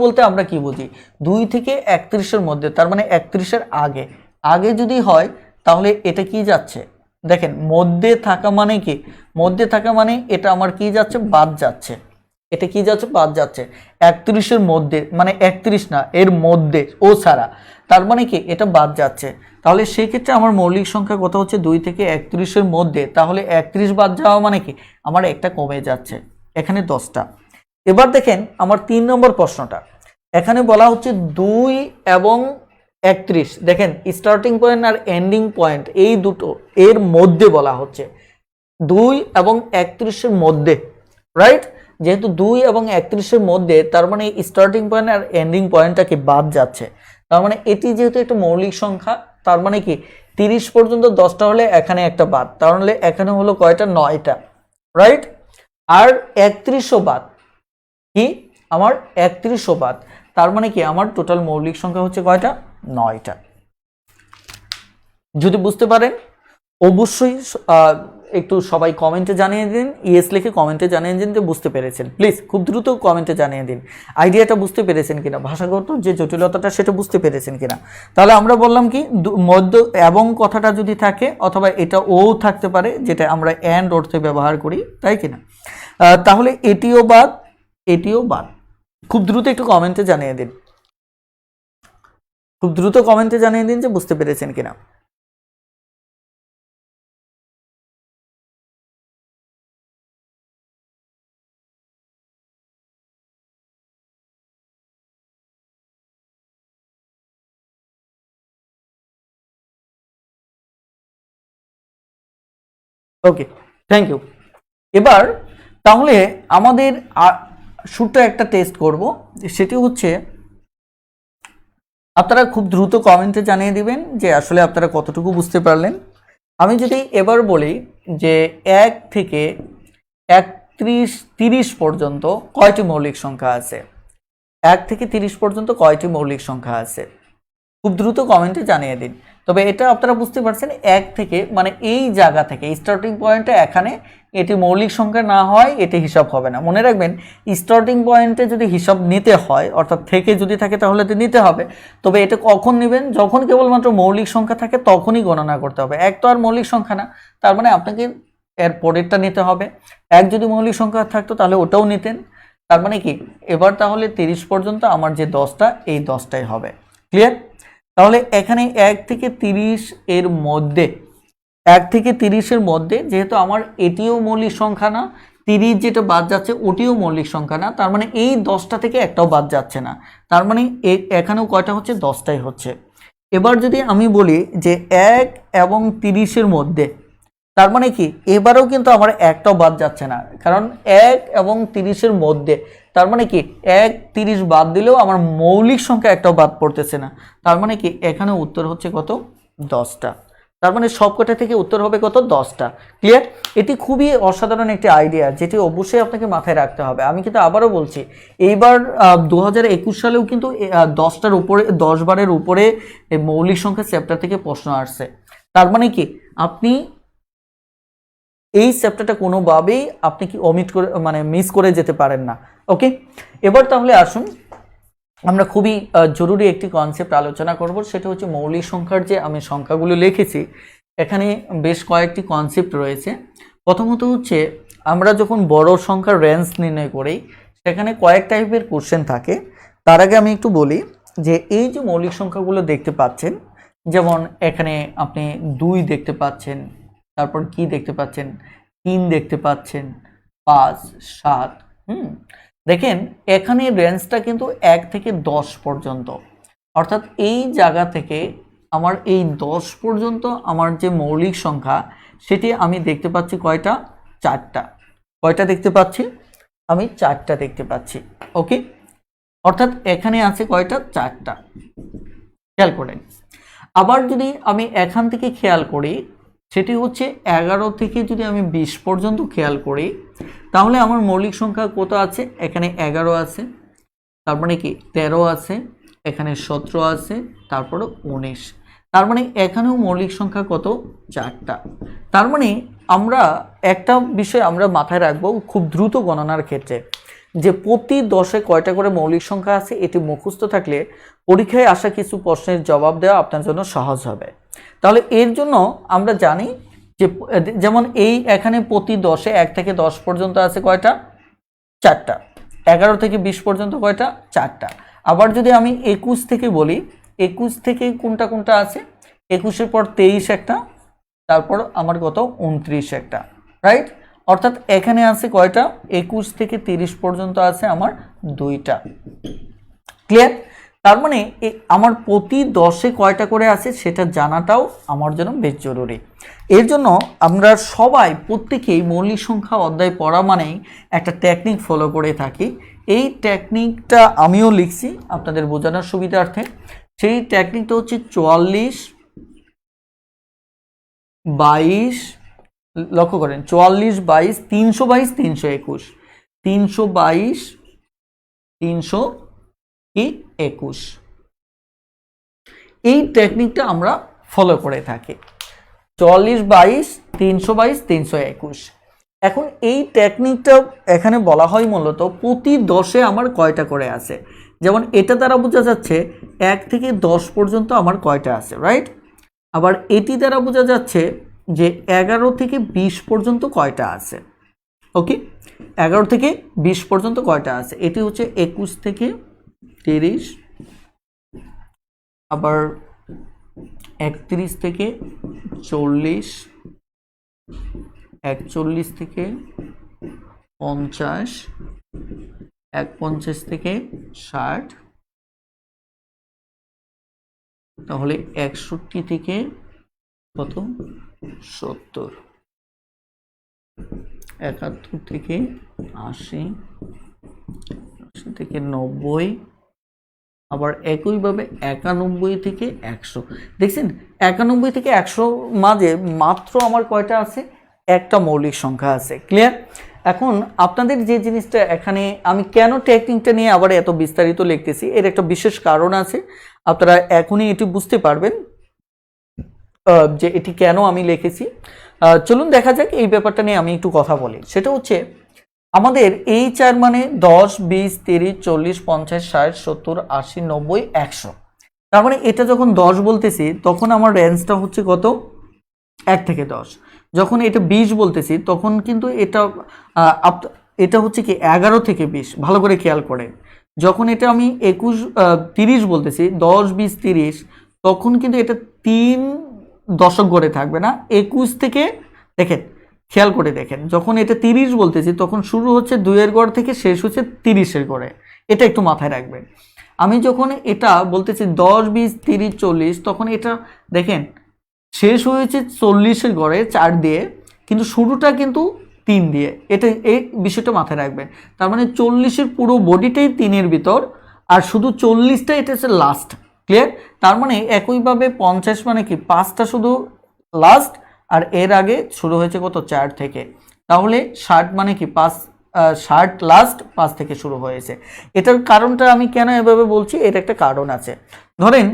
বলতে আমরা কি বুঝি? 2 থেকে 31-এর মধ্যে, তার মানে 31-এর আগে যদি হয় তাহলে এটা কি যাচ্ছে? দেখেন মধ্যে থাকা মানে কি? মধ্যে থাকা মানে এটা আমার কি যাচ্ছে? বাদ যাচ্ছে। এটা কি যাচ্ছে? বাদ যাচ্ছে। 31-এর মধ্যে মানে 31 না, এর মধ্যে ও ছাড়া, তার মানে কি এটা বাদ যাচ্ছে। তাহলে সেই ক্ষেত্রে আমার মৌলিক সংখ্যা কত হচ্ছে? 2 থেকে 31-এর মধ্যে। তাহলে 31 বাদ যাওয়া মানে কি আমার একটা কমে যাচ্ছে, এখানে 10টা। এবার দেখেন আমার 3 নম্বর প্রশ্নটা, এখানে বলা হচ্ছে 2 এবং 31, দেখেন স্টার্টিং পয়েন্ট আর এন্ডিং পয়েন্ট এই দুটো এর মধ্যে বলা হচ্ছে। 2 এবং 31-এর মধ্যে, রাইট? যেহেতু 2 এবং 31-এর মধ্যে, তার মানে স্টার্টিং পয়েন্ট আর এন্ডিং পয়েন্টটাকে বাদ যাচ্ছে। তার মানে এটি যেহেতু একটা মৌলিক সংখ্যা, তার মানে কি 30 পর্যন্ত 10টা হলে এখানে একটা বাদ, তাহলে এখানে হলো কয়টা? 9টা, রাইট? আর 31ও বাদ, কি আমার 31ও বাদ, তার মানে কি আমার টোটাল মৌলিক সংখ্যা হচ্ছে কয়টা? 9টা। যদি বুঝতে পারেন অবশ্যই একটু সবাই কমেন্টে জানিয়ে দিন, ইয়েস লিখে কমেন্টে জানিয়ে দিন যে বুঝতে পেরেছেন। প্লিজ খুব দ্রুত কমেন্টে জানিয়ে দিন আইডিয়াটা বুঝতে পেরেছেন কিনা, ভাষাগত যে জটিলতাটা সেটা বুঝতে পেরেছেন কিনা। তাহলে আমরা বললাম কি মধ্য এবং কথাটা যদি থাকে, অথবা এটা ও থাকতে পারে যেটা আমরা অ্যান্ড অর্থে ব্যবহার করি, তাই কিনা। তাহলে এটিও বাদ, এটিও বাদ। খুব দ্রুত একটু কমেন্টে জানিয়ে দিন, খুব দ্রুত কমেন্টে জানিয়ে দিন যে বুঝতে পেরেছেন কিনা। ওকে, থ্যাংক ইউ। এবার তাহলে আমাদের ছোট্ট একটা টেস্ট করব, সেটি হচ্ছে আপনারা খুব দ্রুত কমেন্টে জানিয়ে দিবেন যে আসলে আপনারা কতটুকু বুঝতে পারলেন। আমি যদি এবার বলি যে 1 থেকে 30 পর্যন্ত কয়টি মৌলিক সংখ্যা আছে, 1 থেকে 30 পর্যন্ত কয়টি মৌলিক সংখ্যা আছে, খুব দ্রুত কমেন্টে জানিয়ে দিন। তবে এটা আপনারা বুঝতে পারছেন 1 থেকে মানে এই জায়গা থেকে স্টার্টিং পয়েন্টে এখানে এটি মৌলিক সংখ্যা না হয় এটি হিসাব হবে না। মনে রাখবেন স্টার্টিং পয়েন্টে যদি হিসাব নিতে হয়, অর্থাৎ থেকে যদি থাকে তাহলে তো নিতে হবে। তবে এটা কখন নেবেন, যখন কেবলমাত্র মৌলিক সংখ্যা থাকে তখনই গণনা করতে হবে। 1 তো আর মৌলিক সংখ্যা না, তার মানে আপনাকে এর পরেরটা নিতে হবে। 1 যদি মৌলিক সংখ্যা থাকতো তাহলে ওটাও নিতেন। তার মানে কি এবার তাহলে 30 পর্যন্ত আমার যে 10টা, এই 10টাই হবে। ক্লিয়ার? তাহলে এখানে 1 থেকে 30 এর মধ্যে, 1 থেকে 30 এর মধ্যে যেহেতু আমার এটিও মৌলিক সংখ্যা না, 30 যেটা বাদ যাচ্ছে ওটিও মৌলিক সংখ্যা না, তার মানে এই 10টা থেকে একটাও বাদ যাচ্ছে না, তার মানে এখানেও কয়টা হচ্ছে, 10টাই হচ্ছে। এবার যদি আমি বলি যে 1 এবং 30 এর মধ্যে, তার মানে কি এবারেও কিন্তু আমার একটাও বাদ যাচ্ছে না, কারণ 1 এবং 30 এর মধ্যে, তার মানে কি 1 30 বাদ দিলেও আমার মৌলিক সংখ্যা একটাও বাদ পড়তেছে না, তার মানে কি এখানে উত্তর হচ্ছে কত, 10টা। তার মানে সবকটা থেকে উত্তর হবে কত, 10টা। ক্লিয়ার? এটি খুবই অসাধারণ একটি আইডিয়া, যেটি অবশ্যই আপনাকে মাথায় রাখতে হবে। আমি কিন্তু আবারও বলছি, এইবার 2021 সালেও কিন্তু 10টার উপরে, 10 বারের উপরে মৌলিক সংখ্যা চ্যাপ্টার থেকে প্রশ্ন আসছে। তার মানে কি আপনি এই চ্যাপ্টারটা কোনোভাবেই আপনি কি অমিট করে মানে মিস করে যেতে পারেন না। ওকে, এবার তাহলে আসুন আমরা খুবই জরুরি একটি কনসেপ্ট আলোচনা করব, সেটা হচ্ছে মৌলিক সংখ্যার যে আমি সংখ্যাগুলো লিখেছি এখানে বেশ কয়েকটি কনসেপ্ট রয়েছে। প্রথমত হচ্ছে আমরা যখন বড় সংখ্যার রেঞ্জ নির্ণয় করি সেখানে কয়েক টাইপের কোশ্চেন থাকে। তার আগে আমি একটু বলি যে এই যে মৌলিক সংখ্যাগুলো দেখতে পাচ্ছেন, যেমন এখানে আপনি 2 দেখতে পাচ্ছেন, তারপর কি দেখতে পাচ্ছেন, 3 দেখতে পাচ্ছেন, 5, 7। দেখেন এখানে রেঞ্জটা কিন্তু 1 থেকে 10 পর্যন্ত, অর্থাৎ এই জায়গা থেকে আমার এই 10 পর্যন্ত আমার যে মৌলিক সংখ্যা সেটি আমি দেখতে পাচ্ছি কয়টা, 4টা। কয়টা দেখতে পাচ্ছি, আমি 4টা দেখতে পাচ্ছি। ওকে, অর্থাৎ এখানে আছে কয়টা, 4টা। খেয়াল করেন। আবার যদি আমি এখান থেকে খেয়াল করি, সেটি হচ্ছে 11 থেকে যদি আমি 20 পর্যন্ত খেয়াল করি, তাহলে আমার মৌলিক সংখ্যা কত আছে, এখানে 11 আছে, তার মানে কি 13 আছে, এখানে 17 আছে, তারপরে 19। তার মানে এখানেও মৌলিক সংখ্যা কত, 4টা। তার মানে আমরা একটা বিষয় আমরা মাথায় রাখবো খুব দ্রুত গণনার ক্ষেত্রে, যে প্রতি 10-এ কয়টা করে মৌলিক সংখ্যা আছে এটি মুখস্থ থাকলে পরীক্ষায় আসা কিছু প্রশ্নের জবাব দেওয়া আপনার জন্য সহজ হবে। তাহলে এর জন্য আমরা জানি যে যেমন এই এখানে প্রতি 10-এ 1 থেকে 10 পর্যন্ত আছে কয়টা, 4টা। 11 থেকে 20 পর্যন্ত কয়টা, 4টা। আবার যদি আমি 21 থেকে বলি, 21 থেকে কোনটা কোনটা আছে, 21-এর পর 23 একটা, তারপর আমার কত, 29 একটা, রাইট। অর্থাৎ এখানে আছে কয়টা, 21 থেকে 30 পর্যন্ত আছে আমার 2টা। ক্লিয়ার? তার মানে আমার প্রতি 10-এ কয়টা করে আছে সেটা জানাটাও আমার জন্য বেশ জরুরি। এর জন্য আমরা সবাই প্রত্যেকেই মৌলিক সংখ্যা অধ্যায় পড়া মানেই একটা টেকনিক ফলো করে থাকি। এই টেকনিকটা আমিও লিখছি আপনাদের বোঝানোর সুবিধার্থে। সেই টেকনিকটা হচ্ছে 44, 22, লক্ষ্য করেন 44, 22, 322, 321, 322, 321, এই টেকনিকটা আমরা ফলো করে থাকি। 44, 22, 322, 321। এখন এই টেকনিকটা এখানে বলা হয় মূলত প্রতি 10-এ আমার কয়টা করে আছে। যেমন এটা দ্বারা বোঝা যাচ্ছে 1 থেকে 10 পর্যন্ত আমার কয়টা আছে, রাইট। আবার এটি দ্বারা বোঝা যাচ্ছে যে 11 থেকে 20 পর্যন্ত কয়টা আছে। ওকে, 11 থেকে 20 পর্যন্ত কয়টা আছে। এটি হচ্ছে 21 থেকে 30, আবার 31 থেকে 40, 41 থেকে 50, 51 থেকে 60, তাহলে 61 থেকে কত 70, 71 থেকে 80, 80 থেকে 90, আবার একইভাবে 91 থেকে 100। দেখছেন 91 থেকে 100 মাঝে মাত্র আমার কয়টা আছে, একটা মৌলিক সংখ্যা আছে। ক্লিয়ার। এখন আপনাদের যে জিনিসটা এখানে আমি কেন টেকনিকটা নিয়ে আবার এত বিস্তারিত লিখতেছি, এর একটা বিশেষ কারণ আছে, আপনারা এখনই এটি বুঝতে পারবেন যে এটি কেন আমি লিখেছি। চলুন দেখা যাক এই ব্যাপারটা নিয়ে আমি একটু কথা বলি। সেটা হচ্ছে আমাদের এই চার মানে 10, 20, 30, 40, 50, 60, 70, 80, 90, 100। তার মানে এটা যখন 10 বলতেছি তখন আমার রেঞ্জটা হচ্ছে কত, 1 থেকে 10। যখন এটা 20 বলতেছি তখন কিন্তু এটা হচ্ছে কি 11 থেকে 20। ভালো করে খেয়াল করেন, যখন এটা আমি 30 বলতেছি, 10, 20, 30, তখন কিন্তু এটা 3 দশক গড়ে থাকবে না। 21 থেকে দেখেন, খেয়াল করে দেখেন, যখন এটা 30 বলতেছি তখন শুরু হচ্ছে 2-এর গড় থেকে, শেষ হচ্ছে 30-এর গড়ে। এটা একটু মাথায় রাখবেন। আমি যখন এটা বলতেছি 10, 20, 30, 40, তখন এটা দেখেন শেষ হয়েছে 40-এর গড়ে 4 দিয়ে, কিন্তু শুরুটা কিন্তু 3 দিয়ে। এটা এই বিষয়টা মাথায় রাখবেন। তার মানে 40-এর পুরো বডিটাই 3-এর ভিতর, আর শুধু 40টা এটা হচ্ছে লাস্ট। ক্লিয়ার। তার মানে একইভাবে 50 মানে কি 5টা শুধু লাস্ট, আর এর আগে শুরু হয়েছে কত, 4 থেকে। তাহলে 60 মানে কি 60 লাস্ট, 5 থেকে শুরু হয়েছে। এটার কারণটা আমি কেন এভাবে বলছি, এর একটা কারণ আছে। ধরেন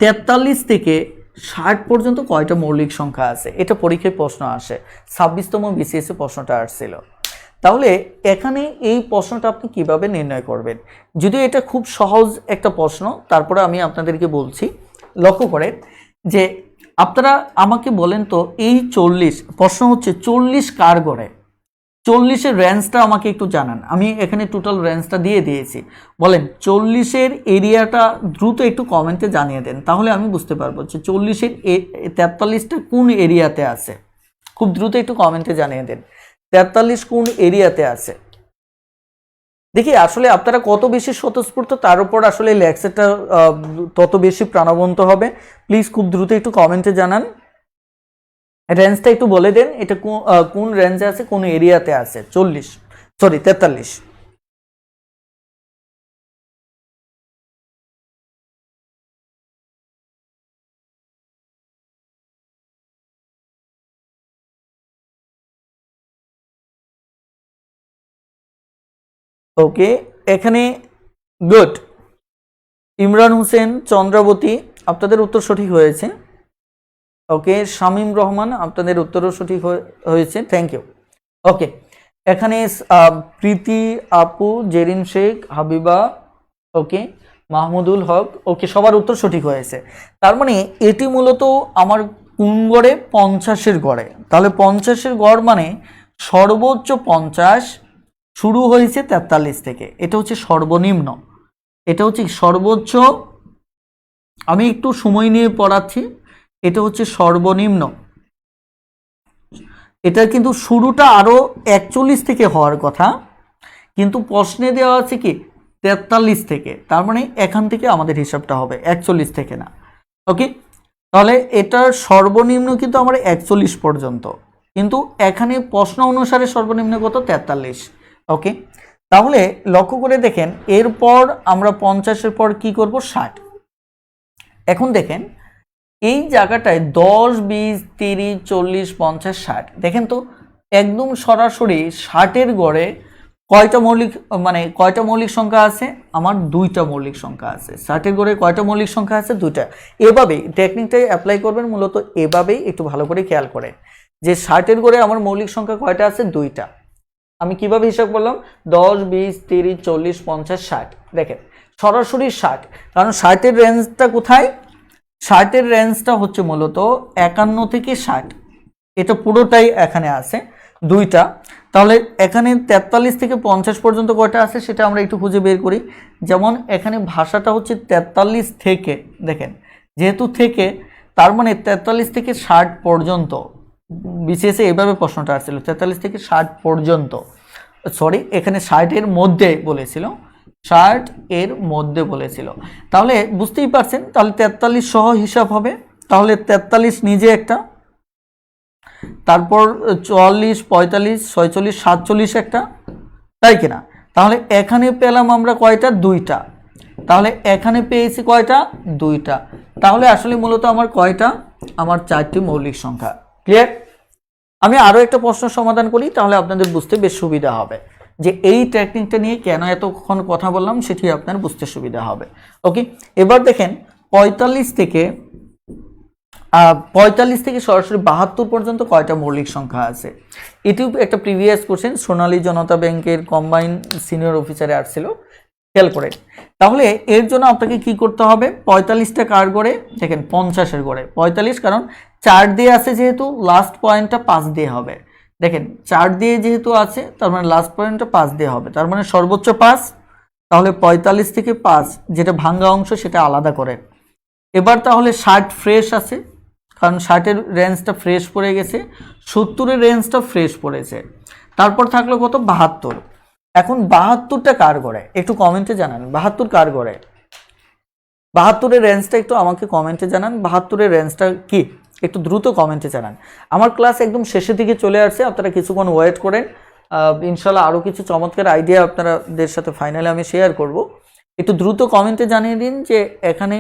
43 থেকে 60 পর্যন্ত কয়টা মৌলিক সংখ্যা আছে, এটা পরীক্ষায় প্রশ্ন আসে। 26তম বিসিএস এ প্রশ্নটা আসছিল। তাহলে এখানে এই প্রশ্নটা আপনি কিভাবে নির্ণয় করবেন, যদিও এটা খুব সহজ একটা প্রশ্ন, তারপরে আমি আপনাদেরকে বলছি। লক্ষ্য করেন যে আপনারা আমাকে বলেন তো, এই 40 প্রশ্ন হচ্ছে 40 কার গড়ে, 40-এর রেঞ্জটা আমাকে একটু জানান। আমি এখানে টোটাল রেঞ্জটা দিয়ে দিয়েছি। বলেন 40-এর এরিয়াটা দ্রুত একটু কমেন্টে জানিয়ে দেন, তাহলে আমি বুঝতে পারবো যে 40-এর 43টা কোন এরিয়াতে আছে। খুব দ্রুত একটু কমেন্টে জানিয়ে দেন 43 কোন এরিয়াতে আছে। দেখি আসলে আপনারা কত বেশি স্বতঃস্ফূর্ত, তার উপর আসলে লেকচারটা তত বেশি প্রাণবন্ত হবে। প্লিজ খুব দ্রুত একটু কমেন্টে জানান, রেঞ্জটা একটু বলে দেন, এটা কোন রেঞ্জে আছে, কোন এরিয়াতে আছে 43। ওকে, এখানে গুড। ইমরান হোসেন, চন্দ্রাবতী, আপনাদের উত্তর সঠিক হয়েছে। ওকে, শামীম রহমান, আপনাদের উত্তরও সঠিক হয়েছে, থ্যাংক ইউ। ওকে, এখানে প্রীতি আপু, জেরিন শেখ, হাবিবা, ওকে, মাহমুদুল হক, ওকে, সবার উত্তর সঠিক হয়েছে। তার মানে এটি মূলত আমার কোন গড়ে, 50-এর গড়ে। তাহলে 50-এর গড় মানে সর্বোচ্চ 50 শুরু হয়েছে 43 থেকে, এটা হচ্ছে সর্বনিম্ন, এটা হচ্ছে সর্বোচ্চ। আমি একটু সময় নিয়ে পড়াচ্ছি। এটা হচ্ছে সর্বনিম্ন, এটা কিন্তু শুরুটা আরো 41 থেকে হওয়ার কথা, কিন্তু প্রশ্নে দেওয়া আছে কি 43 থেকে। তার মানে এখান থেকে আমাদের হিসাবটা হবে 41 থেকে না। ওকে, তাহলে এটার সর্বনিম্ন কিন্তু আমার 41 পর্যন্ত, কিন্তু এখানে প্রশ্ন অনুসারে সর্বনিম্ন কত, 43। ওকে, তাহলে লক্ষ্য করে দেখেন, এরপর আমরা 50-এর পর কি করব, 60। এখন দেখেন এই জায়গাটায় 10, 20, 30, 40, 50, 60, দেখেন তো একদম সরাসরি 60-এর গড়ে কয়টা মৌলিক মানে কয়টা মৌলিক সংখ্যা আছে? আমার দুইটা মৌলিক সংখ্যা আছে। 60 এর গড়ে কয়টা মৌলিক সংখ্যা আছে? দুইটা। এভাবেই টেকনিকটাই অ্যাপ্লাই করবেন, মূলত এভাবেই একটু ভালো করে খেয়াল করে যে 60 এর গড়ে আমার মৌলিক সংখ্যা কয়টা আছে? দুইটা। আমি কিভাবে হিসাব করলাম? 10, 20, 30, 40, 50, 60। দেখেন সরাসরি 60, কারণ 60 এর রেঞ্জটা কোথায়? 60 এর রেঞ্জটা হচ্ছে মূলত 51 থেকে 60, এটা পুরোটাই এখানে আছে দুইটা। তাহলে এখানে 43 থেকে 50 পর্যন্ত কয়টা আছে সেটা আমরা একটু খুঁজে বের করি। যেমন এখানে ভাষাটা হচ্ছে 43 থেকে, দেখেন যেহেতু থেকে, তার মানে 43 থেকে 60 পর্যন্ত। বিসিএসে এইভাবে প্রশ্নটা আসছিল 43 থেকে 60 পর্যন্ত, সরি এখানে 60 এর মধ্যে বলেছিল, 60 এর মধ্যে বলেছিল। তাহলে বুঝতেই পারছেন, তাহলে 43 সহ হিসাব হবে। তাহলে 43 নিজে একটা, তারপর 44, 45, 46, 47 একটা, তাই কিনা? তাহলে এখানে পেলাম আমরা কয়টা? দুইটা। তাহলে এখানে পেয়েছি কয়টা? দুইটা। তাহলে আসলে মূলত আমার কয়টা? আমার 4টি মৌলিক সংখ্যা। ক্লিয়ার? আমি আরও একটা প্রশ্ন সমাধান করি, তাহলে আপনাদের বুঝতে বেশ সুবিধা হবে যে এই টেকনিকটা নিয়ে কেন এতক্ষণ কথা বললাম, সেটি আপনার বুঝতে সুবিধা হবে। ওকে, এবার দেখেন 45 থেকে সরাসরি 72 পর্যন্ত কয়টা মৌলিক সংখ্যা আছে? এটিও একটা প্রিভিয়াস কোশ্চেন, সোনালী জনতা ব্যাংকের কম্বাইন সিনিয়র অফিসারে আসছিল, খেয়াল করেন। তাহলে এর জন্য আপনাকে কি করতে হবে? 45টা কার গড়ে? দেখেন 50-এর গড়ে 45, কারণ 4 দিয়ে আছে যেহেতু লাস্ট পয়েন্টটা 5 দিয়ে হবে। দেখেন 4 দিয়ে যেহেতু আছে, তার মানে লাস্ট পয়েন্টটা 5 দিয়ে হবে, তার মানে সর্বোচ্চ 5। তাহলে 45 থেকে 5, যেটা ভাঙ্গা অংশ সেটা আলাদা করেন। এবার তাহলে 60 ফ্রেশ আছে, কারণ 60-এর রেঞ্জটা ফ্রেশ পড়ে গেছে, 70-এর রেঞ্জটা ফ্রেশ পড়েছে। তারপর থাকলো কত? 72। এখন 72টা কার গড়ে? একটু কমেন্টে জানান 72 কার গড়ে। 72-এর রেঞ্জটা একটু আমাকে কমেন্টে জানান, 72-এর রেঞ্জটা কি একটু দ্রুত কমেন্টে জানান। আমার ক্লাস একদম শেষের দিকে চলে আসছে, আপনারা কিছুক্ষণ ওয়েট করেন, ইনশাল্লাহ আরও কিছু চমৎকার আইডিয়া আপনাদের সাথে ফাইনালি আমি শেয়ার করব। একটু দ্রুত কমেন্টে জানিয়ে দিন যে এখানে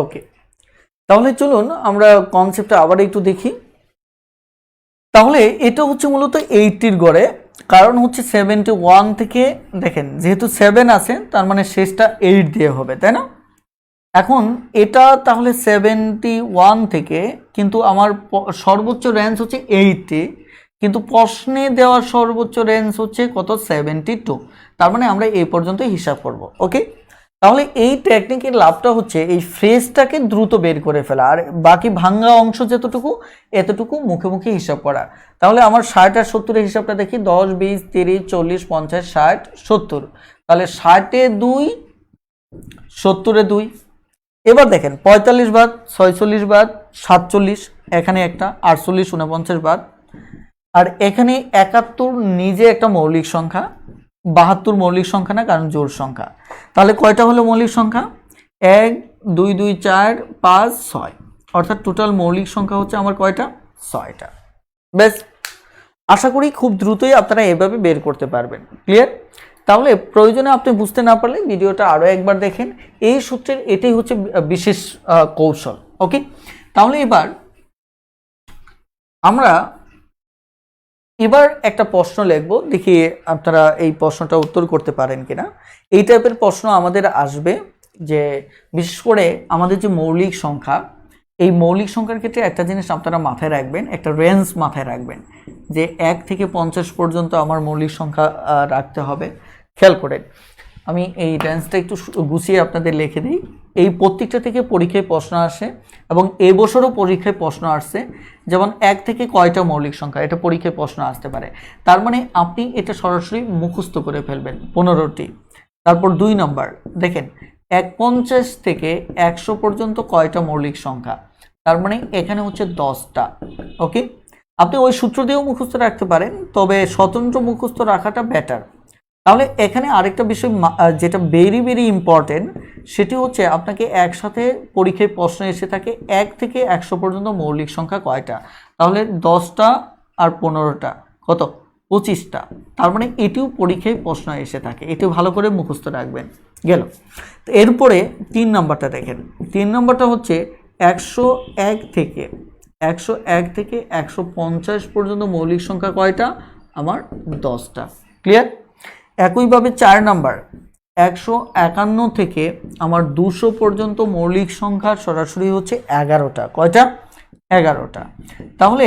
ওকে, তাহলে চলুন আমরা কনসেপ্টটা আবার একটু দেখি। তাহলে এটা হচ্ছে মূলত 80-র গড়ে, কারণ হচ্ছে 71 থেকে, দেখেন যেহেতু 7 আছে তার মানে শেষটা 8 দিয়ে হবে, তাই না? এখন এটা তাহলে 71 থেকে, কিন্তু আমার সর্বোচ্চ রেঞ্জ হচ্ছে 80, কিন্তু প্রশ্নে দেওয়ার সর্বোচ্চ রেঞ্জ হচ্ছে কত? 72। তার মানে আমরা এই পর্যন্তই হিসাব করব। ওকে, তাহলে এই টেকনিকের লাভটা হচ্ছে এই ফ্রেজটাকে দ্রুত বের করে ফেলা, আর বাকি ভাঙ্গা অংশ যতটুকু এতটুকু মুখে মুখে হিসাব করা। তাহলে আমার 60 আর 70-এর হিসাবটা দেখি, 10, 20, 30, 40, 50, 60, 70। তাহলে 60-এ 2, 70-এ 2। এবার দেখেন 45 বাদ, 46 বাদ, 47 এখানে একটা, 48, 49 বাদ, আর এখানে 71 নিজে একটা মৌলিক সংখ্যা, 72 মৌলিক সংখ্যা না, কারণ জোড় সংখ্যা। তাহলে কয়টা হলো মৌলিক সংখ্যা? 1, 2, 2, 4, 5, 6, অর্থাৎ টোটাল মৌলিক সংখ্যা হচ্ছে আমার কয়টা? 6টা। বেশ, আশা করি খুব দ্রুতই আপনারা এভাবে বের করতে পারবেন। ক্লিয়ার? তাহলে প্রয়োজনে আপনি বুঝতে না পারলে ভিডিওটা আরও একবার দেখেন, এই সূত্রের এটাই হচ্ছে বিশেষ কৌশল। ওকে, তাহলে আমরা একটা প্রশ্ন লিখব, দেখি আপনারা এই প্রশ্নটা উত্তর করতে পারেন কিনা। এই টাইপের প্রশ্ন আমাদের আসবে, যে বিশেষ করে আমাদের যে মৌলিক সংখ্যা, এই মৌলিক সংখ্যার ক্ষেত্রে একটা জিনিস আপনারা মাথায় রাখবেন, একটা রেঞ্জ মাথায় রাখবেন, যে 1 থেকে 50 পর্যন্ত আমার মৌলিক সংখ্যা রাখতে হবে। খেয়াল করে আমি এই রেঞ্জটা একটু গুছিয়ে আপনাদের লিখে দিই। এই প্রত্যেকটা থেকে পরীক্ষায় প্রশ্ন আসে এবং এবছরও পরীক্ষায় প্রশ্ন আসছে। যেমন 1 থেকে কয়টা মৌলিক সংখ্যা, এটা পরীক্ষায় প্রশ্ন আসতে পারে। তার মানে আপনি এটা সরাসরি মুখস্থ করে ফেলবেন 15টি। তারপর 2 নম্বর দেখেন 150 থেকে 100 পর্যন্ত কয়টা মৌলিক সংখ্যা, তার মানে এখানে হচ্ছে 10টা। ওকে, আপনি ওই সূত্র দিয়েও মুখস্থ রাখতে পারেন, তবে স্বতন্ত্র মুখস্থ রাখাটা বেটার। তাহলে এখানে আরেকটা বিষয় যেটা ভেরি ভেরি ইম্পর্টেন্ট, সেটি হচ্ছে আপনাকে একসাথে পরীক্ষায় প্রশ্ন এসে থাকে 1 থেকে 100 পর্যন্ত মৌলিক সংখ্যা কয়টা, তাহলে 10টা আর 15টা কত, 25টা। তার মানে এটিও পরীক্ষায় প্রশ্ন এসে থাকে, এটি ভালো করে মুখস্থ রাখবেন। গেল। তো এরপরে 3 নম্বরটা দেখেন। 3 নম্বরটা হচ্ছে 101 থেকে 150 পর্যন্ত মৌলিক সংখ্যা কয়টা, আমার 10টা। ক্লিয়ার? একইভাবে 4 নাম্বার 151 থেকে আমার 200 পর্যন্ত মৌলিক সংখ্যা সরাসরি হচ্ছে 11টা। কয়টা? 11টা। তাহলে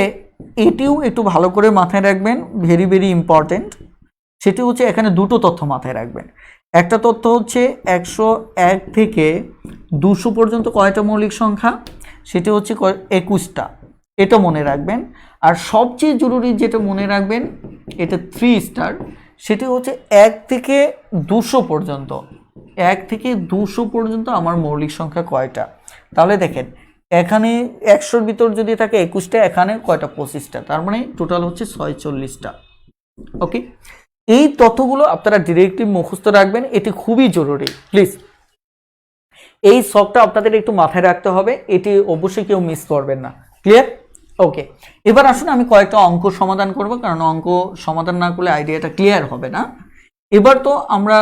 এটিও একটু ভালো করে মাথায় রাখবেন, ভেরি ভেরি ইম্পর্টেন্ট। সেটি হচ্ছে এখানে দুটো তথ্য মাথায় রাখবেন। একটা তথ্য হচ্ছে 101 থেকে 200 পর্যন্ত কয়টা মৌলিক সংখ্যা, সেটি হচ্ছে 21টা, এটা মনে রাখবেন। আর সবচেয়ে জরুরি যেটা মনে রাখবেন, এটা 3 স্টার, সেটি হচ্ছে 1 থেকে 200 পর্যন্ত, 1 থেকে 200 পর্যন্ত আমার মৌলিক সংখ্যা কয়টা। তাহলে দেখেন এখানে 100-র ভিতর যদি থাকে 21টা, এখানে কয়টা, 25টা, তার মানে টোটাল হচ্ছে 46টা। ওকে, এই তথ্যগুলো আপনারা ডিরেক্টলি মুখস্থ রাখবেন, এটি খুবই জরুরি। প্লিজ এই শখটা আপনাদের একটু মাথায় রাখতে হবে, এটি অবশ্যই কেউ মিস করবেন না। ক্লিয়ার? ওকে, এবার আসুন আমি কয়েকটা অঙ্ক সমাধান করব, কারণ অঙ্ক সমাধান না করলে আইডিয়াটা ক্লিয়ার হবে না। এবার তো আমরা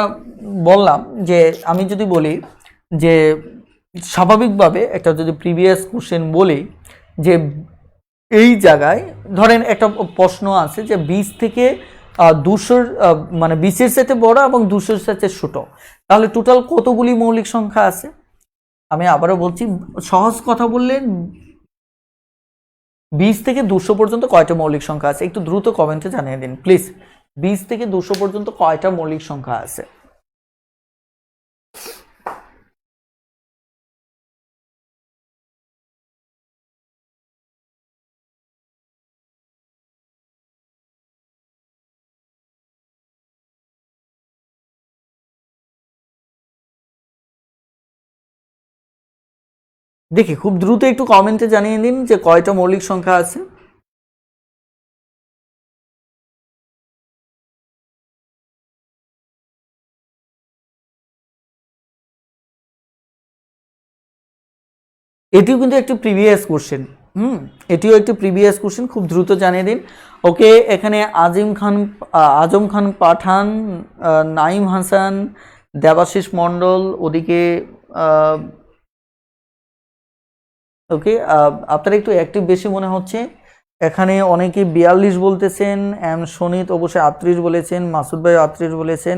বললাম যে আমি যদি বলি যে স্বাভাবিকভাবে একটা যদি প্রিভিয়াস কোশ্চেন বলি যে এই জায়গায় ধরেন একটা প্রশ্ন আছে যে 20 থেকে 200 মানে 20-এর সাথে বড় এবং 200-এর সাথে ছোট, তাহলে টোটাল কতগুলি মৌলিক সংখ্যা আছে। আমি আবারও বলছি, সহজ কথা বললে 20 থেকে 200 পর্যন্ত কয়টা মৌলিক সংখ্যা আছে, একটু দ্রুত কমেন্টে জানিয়ে দিন প্লিজ। 20 থেকে 200 পর্যন্ত কয়টা মৌলিক সংখ্যা আছে? দেখি খুব দ্রুত একটু কমেন্টে জানিয়ে দিন যে কয়টা মৌলিক সংখ্যা আছে। এটিও কিন্তু একটি প্রিভিয়াস কোশ্চেন, এটিও একটি প্রিভিয়াস কোশ্চেন, খুব দ্রুত জানিয়ে দিন। ওকে, এখানে আজম খান পাঠান, নাইম হাসান, দেবাশিস মণ্ডল, ওদিকে ওকে আপনারা একটু অ্যাক্টিভ বেশি মনে হচ্ছে। এখানে অনেকে 42 বলতেছেন, এম সনিত অবশ্যই 38 বলেছেন, মাসুদ ভাই 38 বলেছেন,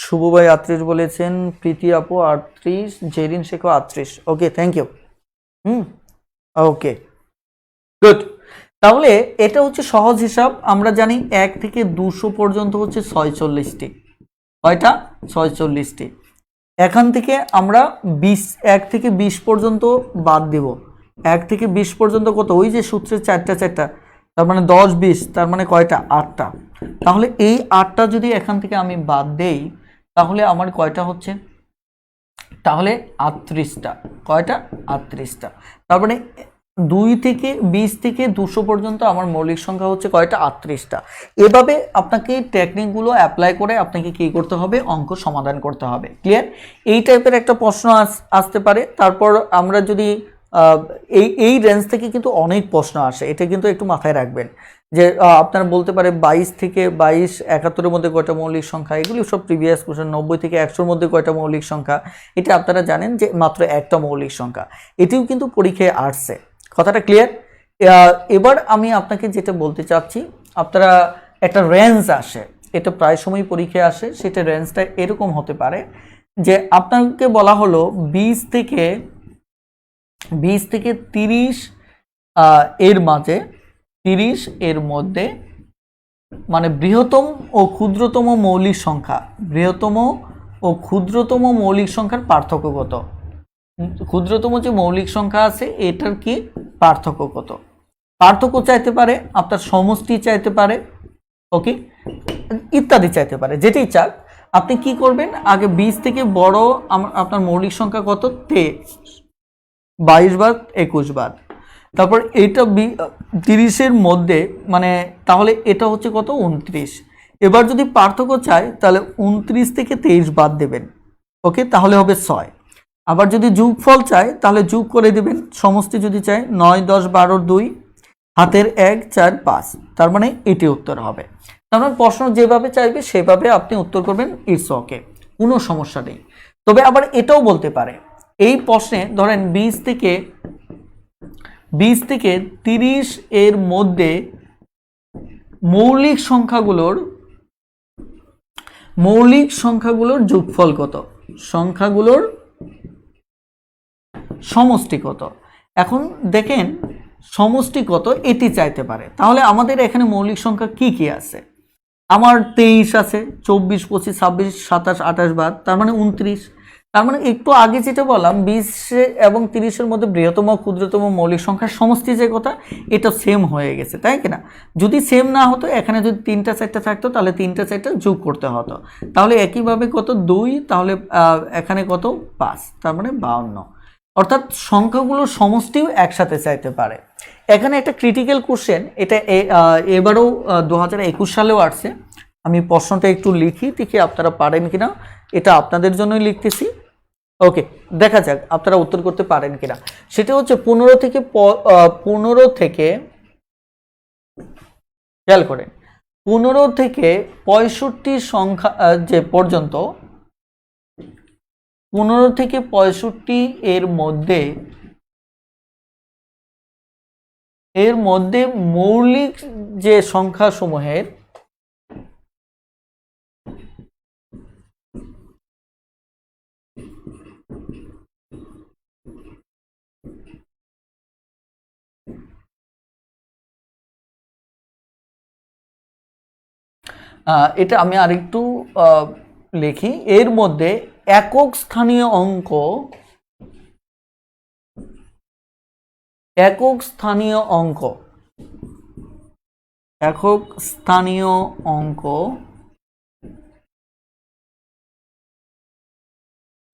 শুভ ভাই 38 বলেছেন, প্রীতি আপু 38, জেরিন শেখও 38। ওকে, থ্যাংক ইউ। Okay, good. তাহলে এটা হচ্ছে সহজ হিসাব, আমরা জানি 1 থেকে 200 পর্যন্ত হচ্ছে 46টি। কয়টা? 46টি। এখান থেকে আমরা 1 থেকে 20 পর্যন্ত বাদ দেব। 1 থেকে 20 পর্যন্ত কত? ওই যে সূত্রের 4টা, তার মানে 10 20, তার মানে কয়টা? 8টা। তাহলে এই 8টা যদি এখান থেকে আমি বাদ দেই, তাহলে আমার কয়টা হচ্ছে? তাহলে 38টা। কয়টা? 38টা। তার মানে 2 থেকে 20 থেকে 200 পর্যন্ত আমার মৌলিক সংখ্যা হচ্ছে কয়টা? 38টা। এভাবে আপনাকে টেকনিকগুলো অ্যাপ্লাই করে আপনাকে কি করতে হবে? অঙ্ক সমাধান করতে হবে। ক্লিয়ার? এই টাইপের একটা প্রশ্ন আসতে পারে। তারপর আমরা যদি এই রেঞ্জ থেকে কিন্তু অনেক প্রশ্ন আসে, এটা কিন্তু একটু মাথায় রাখবেন যে আপনারা বলতে পারে 22 থেকে 22, 71-এর মধ্যে কয়টা মৌলিক সংখ্যা, এগুলি সব প্রিভিয়াস কোশ্চেন। 90 থেকে 100-র মধ্যে কয়টা মৌলিক সংখ্যা, এটা আপনারা জানেন যে মাত্র একটা মৌলিক সংখ্যা, এটিও কিন্তু পরীক্ষায় আসছে। কথাটা ক্লিয়ার? এবার আমি আপনাকে যেটা বলতে চাচ্ছি, আপনারা একটা রেঞ্জ আসে, এটা প্রায় সময় পরীক্ষায় আসে, সেটা রেঞ্জটা এরকম হতে পারে যে আপনাকে বলা হলো 20 থেকে 30 এর মাঝে, 30 এর মধ্যে মানে বৃহত্তম ও ক্ষুদ্রতম মৌলিক সংখ্যা, বৃহত্তম ও ক্ষুদ্রতম মৌলিক সংখ্যার পার্থক্য কত? ক্ষুদ্রতম যে মৌলিক সংখ্যা আছে এটার কি পার্থক্য কত? পার্থক্য চাইতে পারে, আপনার সমষ্টি চাইতে পারে, ওকে, ইত্যাদি চাইতে পারে, যেটাই চাক। আপনি কি করবেন, আগে 20 থেকে বড় আপনার মৌলিক সংখ্যা কত? 22 বাদ 21 বাদ, তারপর এটা 30-এর মধ্যে, মানে তাহলে এটা হচ্ছে কত? 29। এবার যদি পার্থক্য চাই তাহলে 29 থেকে 23 বাদ দেবেন, ওকে, তাহলে হবে 6। আবার যদি যোগফল চাই তাহলে যোগ করে দেবেন। সমষ্টি যদি চাই 9, 10, 12, 2, হাতের 1, 4, 5, তার মানে এটি উত্তর হবে। তার মানে প্রশ্ন যেভাবে চাইবে সেভাবে আপনি উত্তর করবেন, ইটস ওকে, কোনো সমস্যা নেই। তবে আবার এটাও বলতে পারে, এই প্রশ্নে ধরেন 20 থেকে 30 এর মধ্যে মৌলিক সংখ্যাগুলোর যোগফল কত, সংখ্যাগুলোর সমষ্টি কত। এখন দেখেন সমষ্টি কত এটি চাইতে পারে, তাহলে আমাদের এখানে মৌলিক সংখ্যা কি কি আছে? আমার 23 আছে, 24, 25, 26, 27, 28 বাদ, তার মানে 29। তার মানে একটু আগে যেটা বললাম 20 এবং 30-এর মধ্যে বৃহত্তম ক্ষুদ্রতম মৌলিক সংখ্যার সমষ্টি যে কথা, এটা সেম হয়ে গেছে, তাই কিনা? যদি সেম না হতো, এখানে যদি 3টা 4টা থাকতো তাহলে 3টা 4টা যোগ করতে হতো, তাহলে একইভাবে কত? 2, তাহলে এখানে কত? 5, তার মানে 52। অর্থাৎ সংখ্যাগুলোর সমষ্টিও একসাথে চাইতে পারে। এখানে একটা ক্রিটিক্যাল কোশ্চেন, এটা এবারও 2021 সালেও আসছে। আমি প্রশ্নটা একটু দেখি আপনারা পারেন কিনা, এটা আপনাদের জন্যই লিখতেছি। ওকে, দেখা যাক আপনারা উত্তর করতে পারেন কিনা। সেটা হচ্ছে 15 থেকে খেয়াল করেন, 15 থেকে 65 সংখ্যা যে পর্যন্ত, 15 থেকে 65 এর মধ্যে মৌলিক যে সংখ্যা সমূহের এটা আমি আরেকটু লিখি, এর মধ্যে একক স্থানীয় অঙ্ক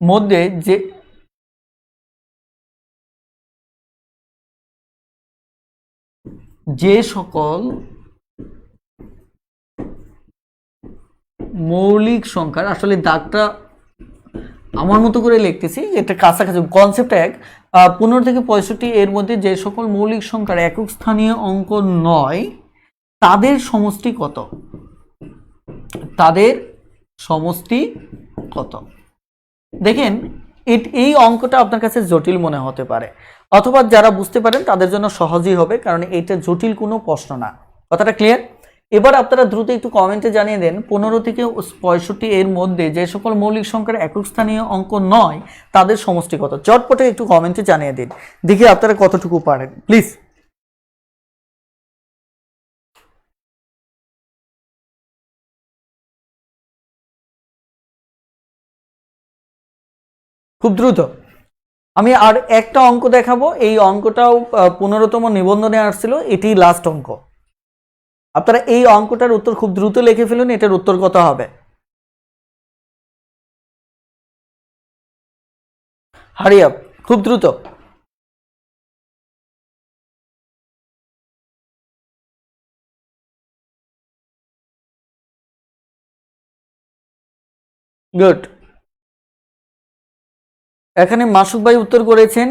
মধ্যে যে সকল মৌলিক সংখ্যার, আসলে দাগটা আমার মতো করে লিখতেছি, এটা কাছাকাছি, কনসেপ্ট এক। 15 থেকে 65 এর মধ্যে যে সকল মৌলিক সংখ্যার একক স্থানীয় অঙ্ক নয়, তাদের সমষ্টি কত? দেখেন এই অঙ্কটা আপনার কাছে জটিল মনে হতে পারে, অথবা যারা বুঝতে পারেন তাদের জন্য সহজই হবে, কারণ এটা জটিল কোনো প্রশ্ন না। কথাটা ক্লিয়ার? এবার আপনারা দ্রুত একটু কমেন্টে জানিয়ে দেন, 15 থেকে 65 এর মধ্যে যে সকল মৌলিক সংখ্যার একক স্থানীয় অঙ্ক নয়, তাদের সমষ্টি কত? চটপটে একটু কমেন্টে জানিয়ে দিন, দেখি আপনারা কতটুকু পারেন, প্লিজ। খুব দ্রুত। আমি আর একটা অঙ্ক দেখাবো, এই অঙ্কটাও 15তম নিবন্ধনে আসছিল, এটি লাস্ট অঙ্ক। আপনারা এই অঙ্কটার উত্তর খুব দ্রুত লিখে ফেলুন, এটার উত্তর কত হবে? হারি আপ, খুব দ্রুত। গুড। এখানে মাসুদ ভাই উত্তর করেছেন,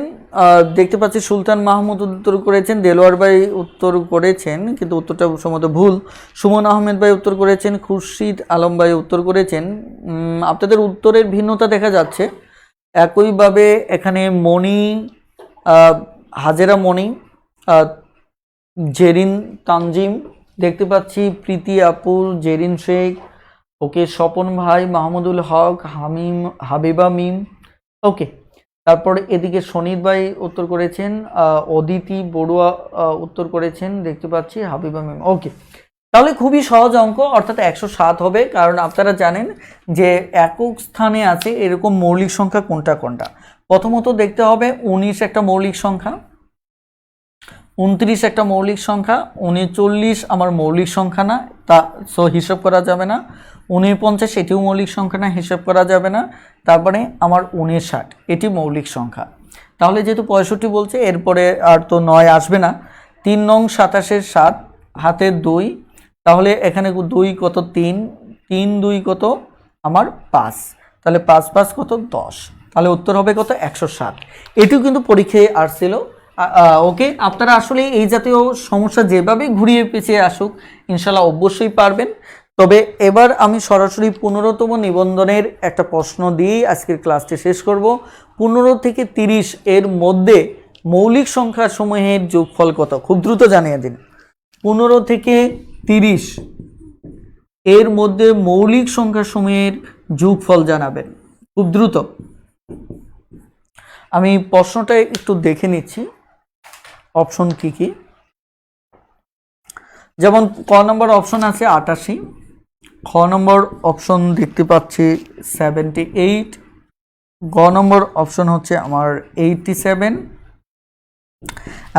দেখতে পাচ্ছি সুলতান মাহমুদ উত্তর করেছেন, দেলোয়ার ভাই উত্তর করেছেন কিন্তু উত্তরটা সম্ভবত ভুল, সুমন আহমেদ ভাই উত্তর করেছেন, খুরশিদ আলম ভাই উত্তর করেছেন। আপনাদের উত্তরের ভিন্নতা দেখা যাচ্ছে। একইভাবে এখানে মণি, হাজেরা মণি, জেরিন তানজিম দেখতে পাচ্ছি, প্রীতি আপুল, জেরিন শেখ, ওকে, স্বপন ভাই, মাহমুদুল হক, হাবিবা মিম, ওকে। তারপরে এদিকে সনিত ভাই উত্তর করেছেন, অদিতি বড়ুয়া উত্তর করেছেন দেখতে পাচ্ছি, হাবিবা মিম, ওকে। তাহলে খুবই সহজ অঙ্ক, অর্থাৎ 107 হবে, কারণ আপনারা জানেন যে একক স্থানে আছে এরকম মৌলিক সংখ্যা কোনটা কোনটা। প্রথমত দেখতে হবে 19 একটা মৌলিক সংখ্যা, 29 একটা মৌলিক সংখ্যা, 39 আমার মৌলিক সংখ্যা না, তা হিসাব করা যাবে না। 49 এটিও মৌলিক সংখ্যা না, হিসাব করা যাবে না। তারপরে আমার 59 এটি মৌলিক সংখ্যা। তাহলে যেহেতু 65 বলছে, এরপরে আর তো 9 আসবে না। 3 নং 27 7 হাতের 2, তাহলে এখানে 2 কত 3, 3 2 কত আমার 5, তাহলে 5 5 কত 10, তাহলে উত্তর হবে কত 107। এটিও কিন্তু পরীক্ষায় আসছিল। ওকে, আপনারা আসলে এই জাতীয় সমস্যা যেভাবে ঘুরিয়ে পেঁচিয়ে আসুক ইনশাল্লাহ অবশ্যই পারবেন। তবে এবার আমি সরাসরি 15তম নিবন্ধনের একটা প্রশ্ন দিয়েই আজকের ক্লাসটি শেষ করব। 15 থেকে 30 এর মধ্যে মৌলিক সংখ্যা সমূহের যোগফল কত, খুব দ্রুত জানিয়ে দিন। 15 থেকে 30 এর মধ্যে মৌলিক সংখ্যা সমূহের যোগফল জানাবেন খুব দ্রুত। আমি প্রশ্নটা একটু দেখে নিচ্ছি অপশন কি কি। যেমন ক নম্বর অপশন আছে 88, খ নম্বর অপশন দেখতে পাচ্ছি 78, গ নম্বর অপশন হচ্ছে আমার 87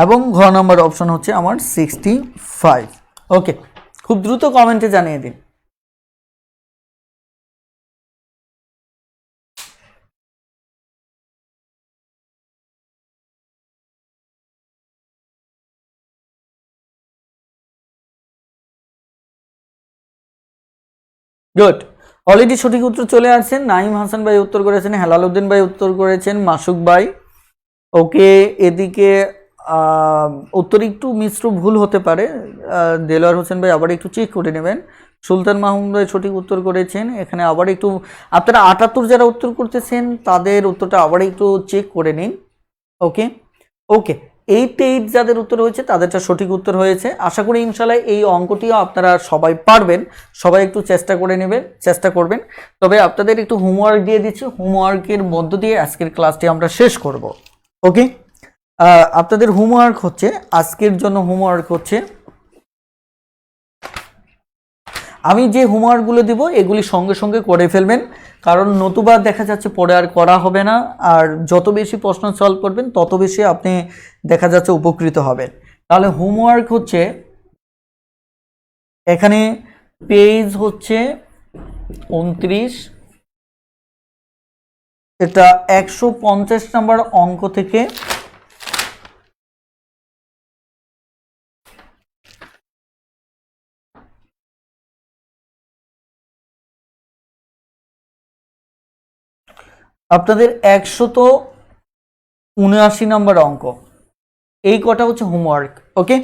এবং ঘ নম্বর অপশন হচ্ছে আমার 65। ওকে, খুব দ্রুত কমেন্টে জানিয়ে দিন। গুড, অলরেডি সঠিক উত্তর চলে আসছেন। নাইম হাসান ভাই উত্তর করেছেন, হেলাল উদ্দিন ভাই উত্তর করেছেন, মাসুক ভাই। ওকে, এদিকে উত্তর একটু মিশ্র ভুল হতে পারে, দেলোয়ার হোসেন ভাই আবার একটু চেক করে নেবেন। সুলতান মাহমুদ ভাই সঠিক উত্তর করেছেন, এখানে আবার একটু আপনারা 78 যারা উত্তর করতেছেন তাদের উত্তরটা আবার একটু চেক করে নিন। ওকে ওকে, 88 যাদের উত্তর হয়েছে তাদেরটা সঠিক উত্তর হয়েছে। আশা করি ইনশাল্লাহ এই অঙ্কটিও আপনারা সবাই পারবেন, সবাই একটু চেষ্টা করবেন। তবে আপনাদের একটু হোমওয়ার্ক দিয়ে দিচ্ছি, হোমওয়ার্কের মধ্য দিয়ে আজকের ক্লাসটি আমরা শেষ করব। ওকে, আপনাদের হোমওয়ার্ক হচ্ছে, আজকের জন্য হোমওয়ার্ক হচ্ছে, আমি যে হোমওয়ার্কগুলো দিব এগুলি সঙ্গে সঙ্গে করে ফেলবেন, কারণ নতুবা দেখা যাচ্ছে পরে আর করা হবে না। আর যত বেশি প্রশ্ন সলভ করবেন তত বেশি আপনি দেখা যাচ্ছে উপকৃত হবেন। তাহলে হোমওয়ার্ক হচ্ছে, এখানে পেজ হচ্ছে 29, এটা 150 নম্বর অঙ্ক থেকে আপনাদের 179 নম্বর অঙ্ক, এই কটা হচ্ছে হোমওয়ার্ক। ওকে,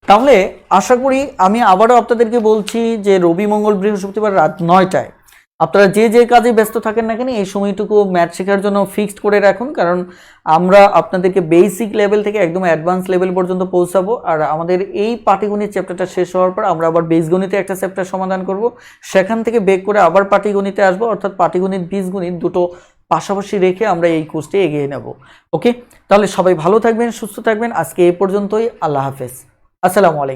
তাহলে আশা করি আমি আবারও আপনাদেরকে বলছি যে রবি মঙ্গল বৃহস্পতিবার রাত 9টায় আপনারা যে যে কাজে ব্যস্ত থাকেন না কেন এই সময়টুকু ম্যাথ শেখার জন্য ফিক্সড করে রাখুন, কারণ আমরা আপনাদেরকে বেসিক লেভেল থেকে একদম অ্যাডভান্স লেভেল পর্যন্ত পৌঁছাবো। আর আমাদের এই পাটিগণিত চ্যাপ্টারটা শেষ হওয়ার পর আমরা আবার বীজগণিতে একটা চ্যাপ্টার সমাধান করব, সেখান থেকে বেক করে আবার পাটিগণিতে আসবো, অর্থাৎ পাটিগণিত বীজগণিত দুটো পাশাপাশি রেখে আমরা এই কোর্সটি এগিয়ে নেব। ওকে, তাহলে সবাই ভালো থাকবেন, সুস্থ থাকবেন। আজকে এই পর্যন্তই, আল্লাহ হাফেজ, আসসালামু আলাইকুম।